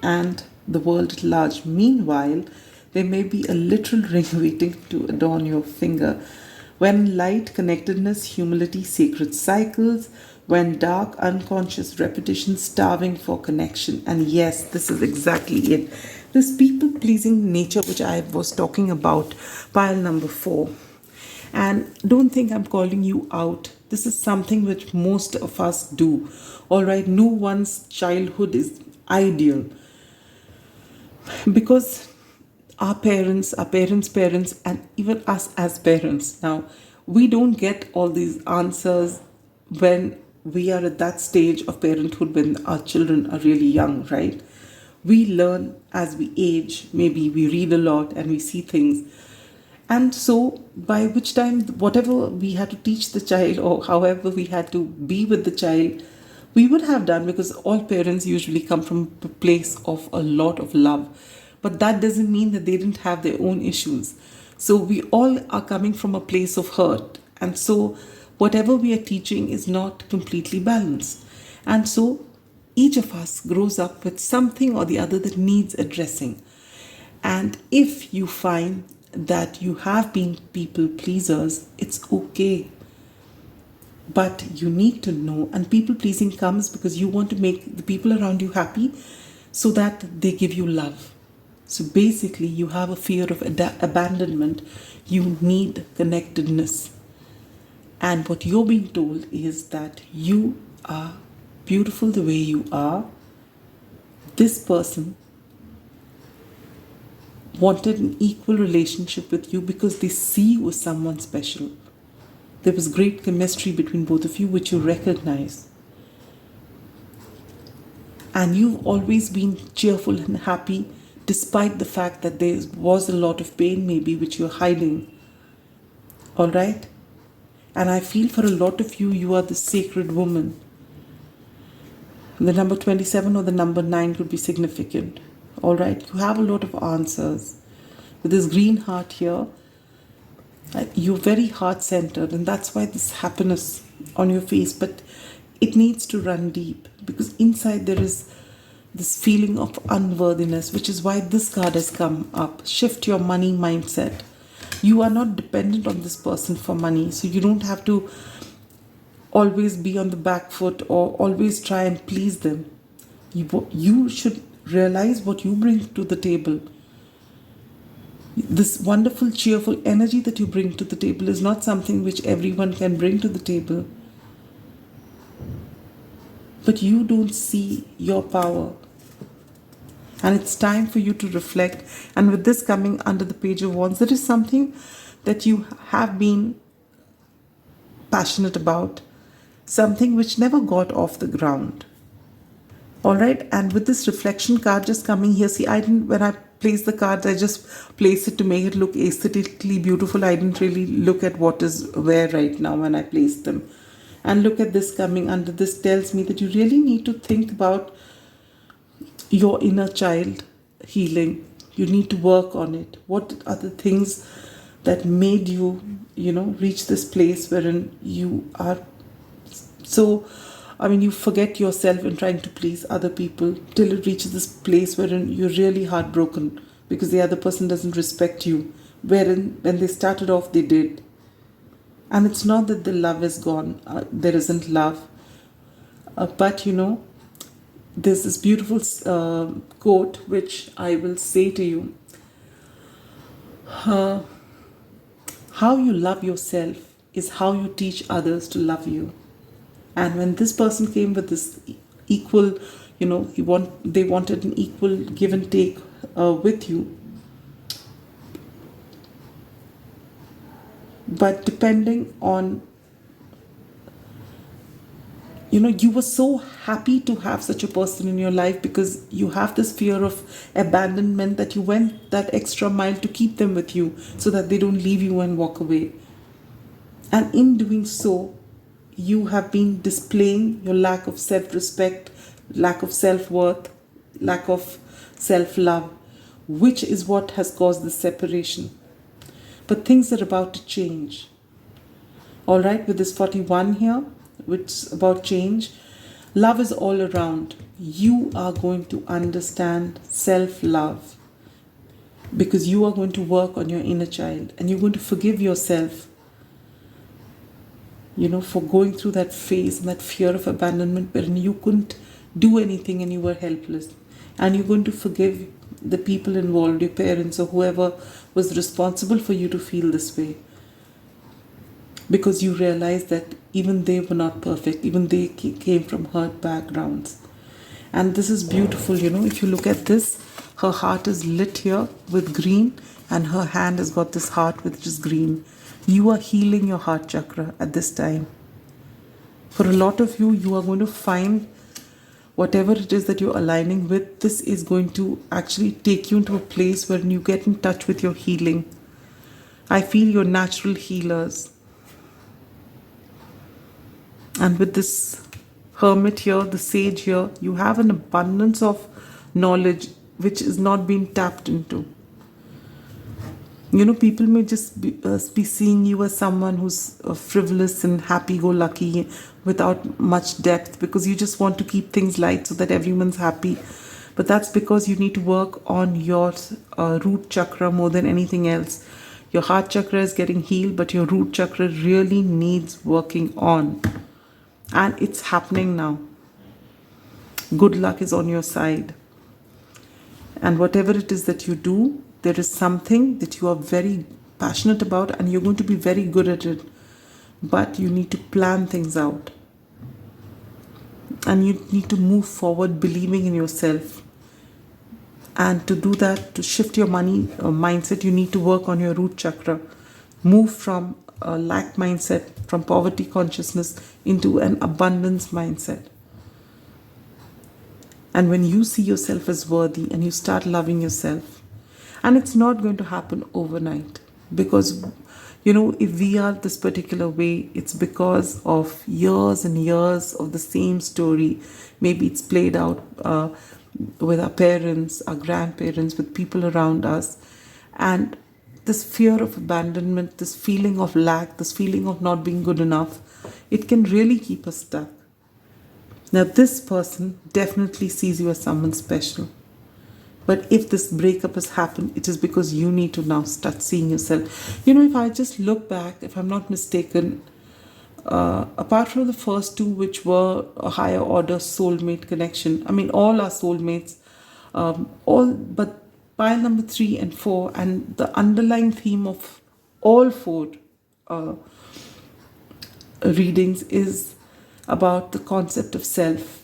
and the world at large. Meanwhile, there may be a literal ring waiting to adorn your finger. When light, connectedness, humility, sacred cycles, when dark, unconscious repetition, starving for connection. And yes, this is exactly it. This people-pleasing nature which I was talking about, pile number 4. And don't think I'm calling you out. This is something which most of us do. All right, no one's childhood is ideal. Because our parents, parents, and even us as parents, now, we don't get all these answers when we are at that stage of parenthood when our children are really young, right? We learn as we age. Maybe we read a lot and we see things. And so by which time, whatever we had to teach the child or however we had to be with the child, we would have done, because all parents usually come from a place of a lot of love. But that doesn't mean that they didn't have their own issues. So we all are coming from a place of hurt. And so whatever we are teaching is not completely balanced. And so each of us grows up with something or the other that needs addressing. And if you find that you have been people pleasers, it's okay. But you need to know, and people pleasing comes because you want to make the people around you happy so that they give you love. So basically, you have a fear of abandonment. You need connectedness. And what you're being told is that you are beautiful the way you are. this person wanted an equal relationship with you because they see you as someone special. There was great chemistry between both of you, which you recognize. And you've always been cheerful and happy despite the fact that there was a lot of pain maybe which you're hiding. All right? And I feel for a lot of you, you are the sacred woman. The number 27 or the number 9 could be significant. All right? You have a lot of answers. With this green heart here, you're very heart-centered, and that's why this happiness on your face. But it needs to run deep, because inside there is this feeling of unworthiness, which is why this card has come up. Shift your money mindset. You are not dependent on this person for money, so you don't have to always be on the back foot or always try and please them. You should realize what you bring to the table. This wonderful, cheerful energy that you bring to the table is not something which everyone can bring to the table. But you don't see your power. And it's time for you to reflect. And with this coming under the Page of Wands, there is something that you have been passionate about. Something which never got off the ground. All right. And with this reflection card just coming here, see, when I place the cards, I just place it to make it look aesthetically beautiful. I didn't really look at what is where right now when I placed them. And look at this coming under. This tells me that you really need to think about your inner child healing. You need to work on it. What are the things that made you, reach this place wherein you are you forget yourself in trying to please other people till it reaches this place wherein you're really heartbroken because the other person doesn't respect you. Wherein when they started off, they did. And it's not that the love is gone. There isn't love. But there's this beautiful quote which I will say to you. How you love yourself is how you teach others to love you. And when this person came with this equal, they wanted an equal give and take with you. But depending on, you were so happy to have such a person in your life because you have this fear of abandonment that you went that extra mile to keep them with you so that they don't leave you and walk away. And in doing so, you have been displaying your lack of self-respect, lack of self-worth, lack of self-love, which is what has caused this separation. But things are about to change. All right, with this 41 here, which is about change, love is all around. You are going to understand self-love because you are going to work on your inner child and you're going to forgive yourself for going through that phase and that fear of abandonment wherein you couldn't do anything and you were helpless. And you're going to forgive the people involved, your parents or whoever was responsible for you to feel this way. Because you realize that even they were not perfect, even they came from hurt backgrounds. And this is beautiful, if you look at this, her heart is lit here with green and her hand has got this heart which is green. You are healing your heart chakra at this time. For a lot of you, you are going to find whatever it is that you're aligning with, this is going to actually take you into a place where you get in touch with your healing. I feel you're natural healers. And with this hermit here, the sage here, you have an abundance of knowledge which is not being tapped into. People may just be seeing you as someone who's frivolous and happy-go-lucky without much depth because you just want to keep things light so that everyone's happy. But that's because you need to work on your root chakra more than anything else. Your heart chakra is getting healed, but your root chakra really needs working on. And it's happening now. Good luck is on your side. And whatever it is that you do, there is something that you are very passionate about and you're going to be very good at it. But you need to plan things out. And you need to move forward believing in yourself. And to do that, to shift your money mindset, you need to work on your root chakra. Move from a lack mindset, from poverty consciousness into an abundance mindset. And when you see yourself as worthy and you start loving yourself, and it's not going to happen overnight, because if we are this particular way, it's because of years and years of the same story. Maybe it's played out with our parents, our grandparents, with people around us. And this fear of abandonment, this feeling of lack, this feeling of not being good enough, it can really keep us stuck. Now, this person definitely sees you as someone special. But if this breakup has happened, it is because you need to now start seeing yourself. If I just look back, if I'm not mistaken, apart from the first two, which were a higher order soulmate connection, all our soulmates, all but pile number 3 and 4, and the underlying theme of all 4 readings is about the concept of self.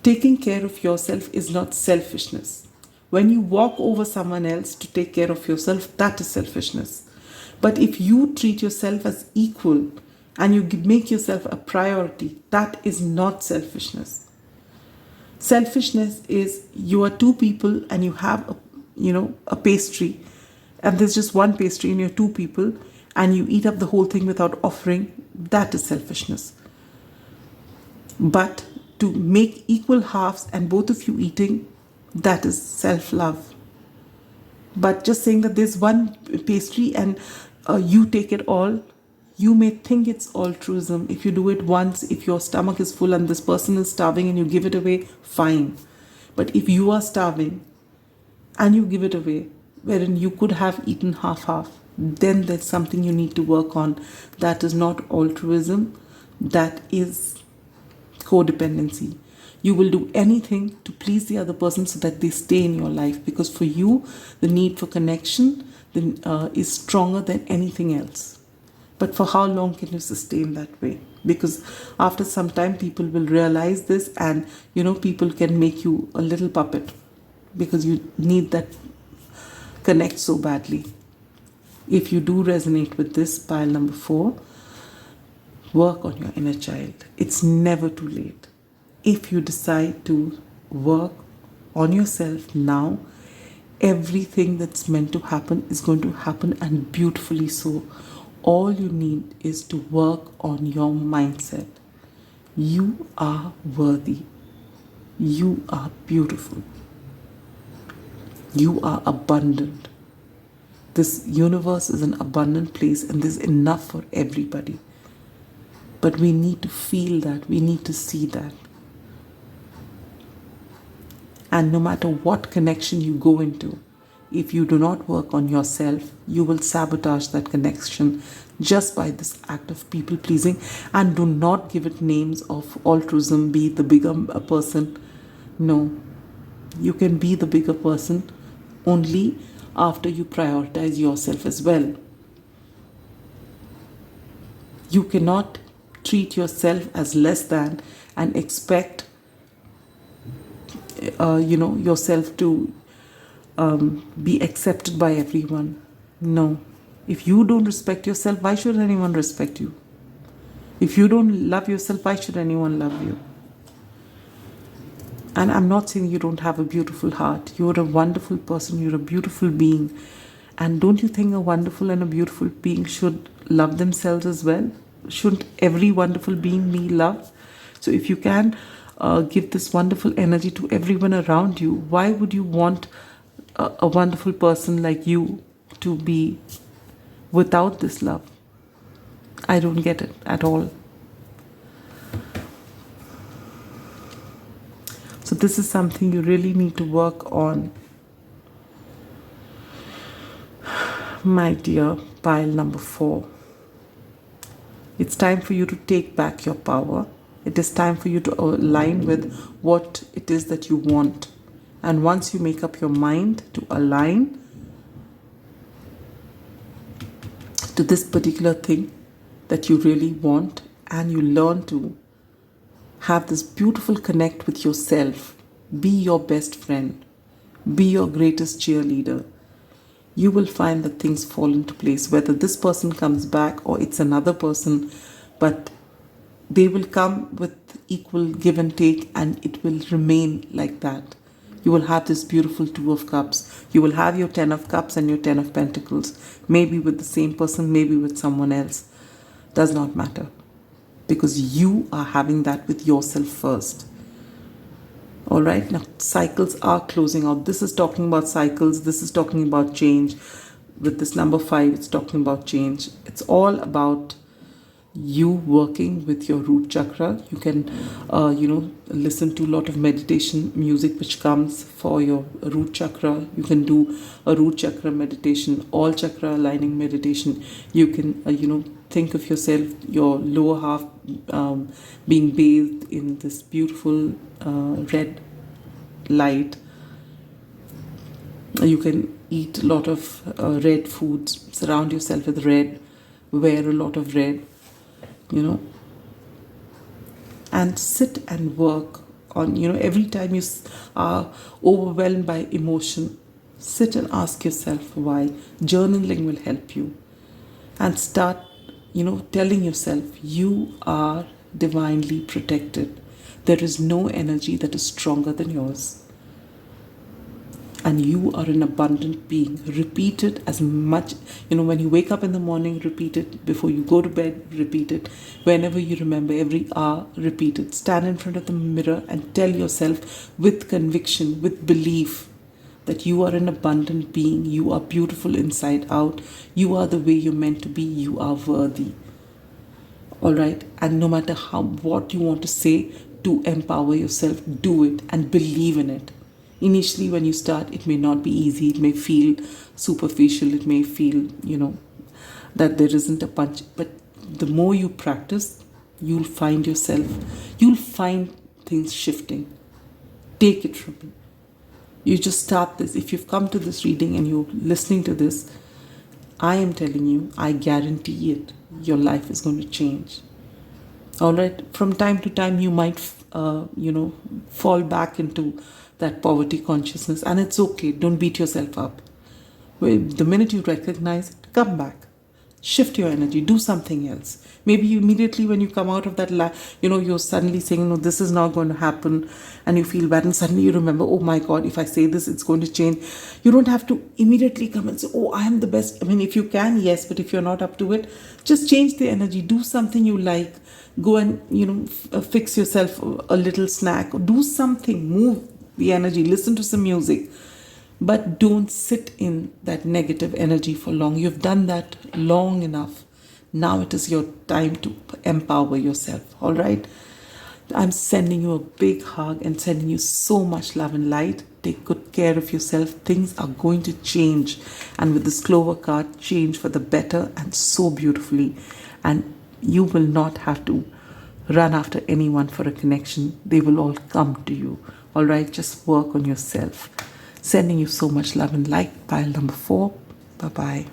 Taking care of yourself is not selfishness. When you walk over someone else to take care of yourself, that is selfishness. But if you treat yourself as equal and you make yourself a priority, that is not selfishness. Selfishness is you are 2 people and you have a pastry, and there's just one pastry and you're 2 people and you eat up the whole thing without offering. That is selfishness. But to make equal halves and both of you eating, that is self-love. But just saying that there's one pastry and you take it all, you may think it's altruism. If you do it once, if your stomach is full and this person is starving and you give it away, fine. But if you are starving and you give it away, wherein you could have eaten half, then there's something you need to work on. That is not altruism. That is codependency. You will do anything to please the other person so that they stay in your life, because for you, the need for connection is stronger than anything else. But for how long can you sustain that way? Because after some time, people will realize this, and people can make you a little puppet because you need that connect so badly. If you do resonate with this, pile number 4, work on your inner child. It's never too late. If you decide to work on yourself now, everything that's meant to happen is going to happen, and beautifully so. All you need is to work on your mindset. You are worthy. You are beautiful. You are abundant. This universe is an abundant place and there's enough for everybody. But we need to feel that. We need to see that. And no matter what connection you go into, if you do not work on yourself, you will sabotage that connection just by this act of people pleasing. And do not give it names of altruism, be the bigger person. No, you can be the bigger person only after you prioritize yourself as well. You cannot treat yourself as less than and expect yourself to be accepted by everyone. No. If you don't respect yourself, why should anyone respect you? If you don't love yourself, why should anyone love you? And I'm not saying you don't have a beautiful heart. You're a wonderful person. You're a beautiful being. And don't you think a wonderful and a beautiful being should love themselves as well? Shouldn't every wonderful being be loved? So if you can give this wonderful energy to everyone around you, why would you want a wonderful person like you to be without this love? I don't get it at all. So this is something you really need to work on. My dear pile number 4. It's time for you to take back your power. It is time for you to align with what it is that you want. And once you make up your mind to align to this particular thing that you really want, and you learn to have this beautiful connect with yourself, Be your best friend. Be your greatest cheerleader. You will find that things fall into place, whether this person comes back or it's another person, but they will come with equal give and take, and it will remain like that. You will have this beautiful Two of Cups. You will have your Ten of Cups and your Ten of Pentacles. Maybe with the same person, maybe with someone else. Does not matter. Because you are having that with yourself first. Alright, now cycles are closing out. This is talking about cycles. This is talking about change. With this number 5, it's talking about change. It's all about you working with your root chakra. You can, listen to a lot of meditation music which comes for your root chakra. You can do a root chakra meditation, all chakra aligning meditation. You can, think of yourself, your lower half being bathed in this beautiful red light. You can eat a lot of red foods, surround yourself with red, wear a lot of red, and sit and work on, every time you are overwhelmed by emotion, sit and ask yourself why. Journaling will help you. And start, telling yourself you are divinely protected. There is no energy that is stronger than yours. And you are an abundant being. Repeat it as much, when you wake up in the morning, repeat it. Before you go to bed, repeat it. Whenever you remember, every hour, repeat it. Stand in front of the mirror and tell yourself with conviction, with belief, that you are an abundant being. You are beautiful inside out. You are the way you're meant to be. You are worthy. Alright? And no matter what you want to say to empower yourself, do it and believe in it. Initially, when you start, it may not be easy. It may feel superficial. It may feel, that there isn't a punch. But the more you practice, you'll find things shifting. Take it from me. You just start this. If you've come to this reading and you're listening to this, I am telling you, I guarantee it, your life is going to change. Alright, from time to time you might, fall back into that poverty consciousness, and it's okay. Don't beat yourself up. The minute you recognize it, come back. Shift your energy. Do something else. Maybe immediately when you come out of that, you're suddenly saying, no, this is not going to happen, and you feel bad, and suddenly you remember, oh my God, if I say this, it's going to change. You don't have to immediately come and say, oh, I am the best. I mean, if you can, yes, but if you're not up to it, just change the energy. Do something you like. Go and, fix yourself a little snack. Do something. Move the energy. Listen to some music. But don't sit in that negative energy for long. You've done that long enough. Now it is your time to empower yourself. All right? I'm sending you a big hug and sending you so much love and light. Take good care of yourself. Things are going to change. And with this Clover card, change for the better and so beautifully. And you will not have to run after anyone for a connection. They will all come to you. All right? Just work on yourself. Sending you so much love and light. Pile number 4. Bye-bye.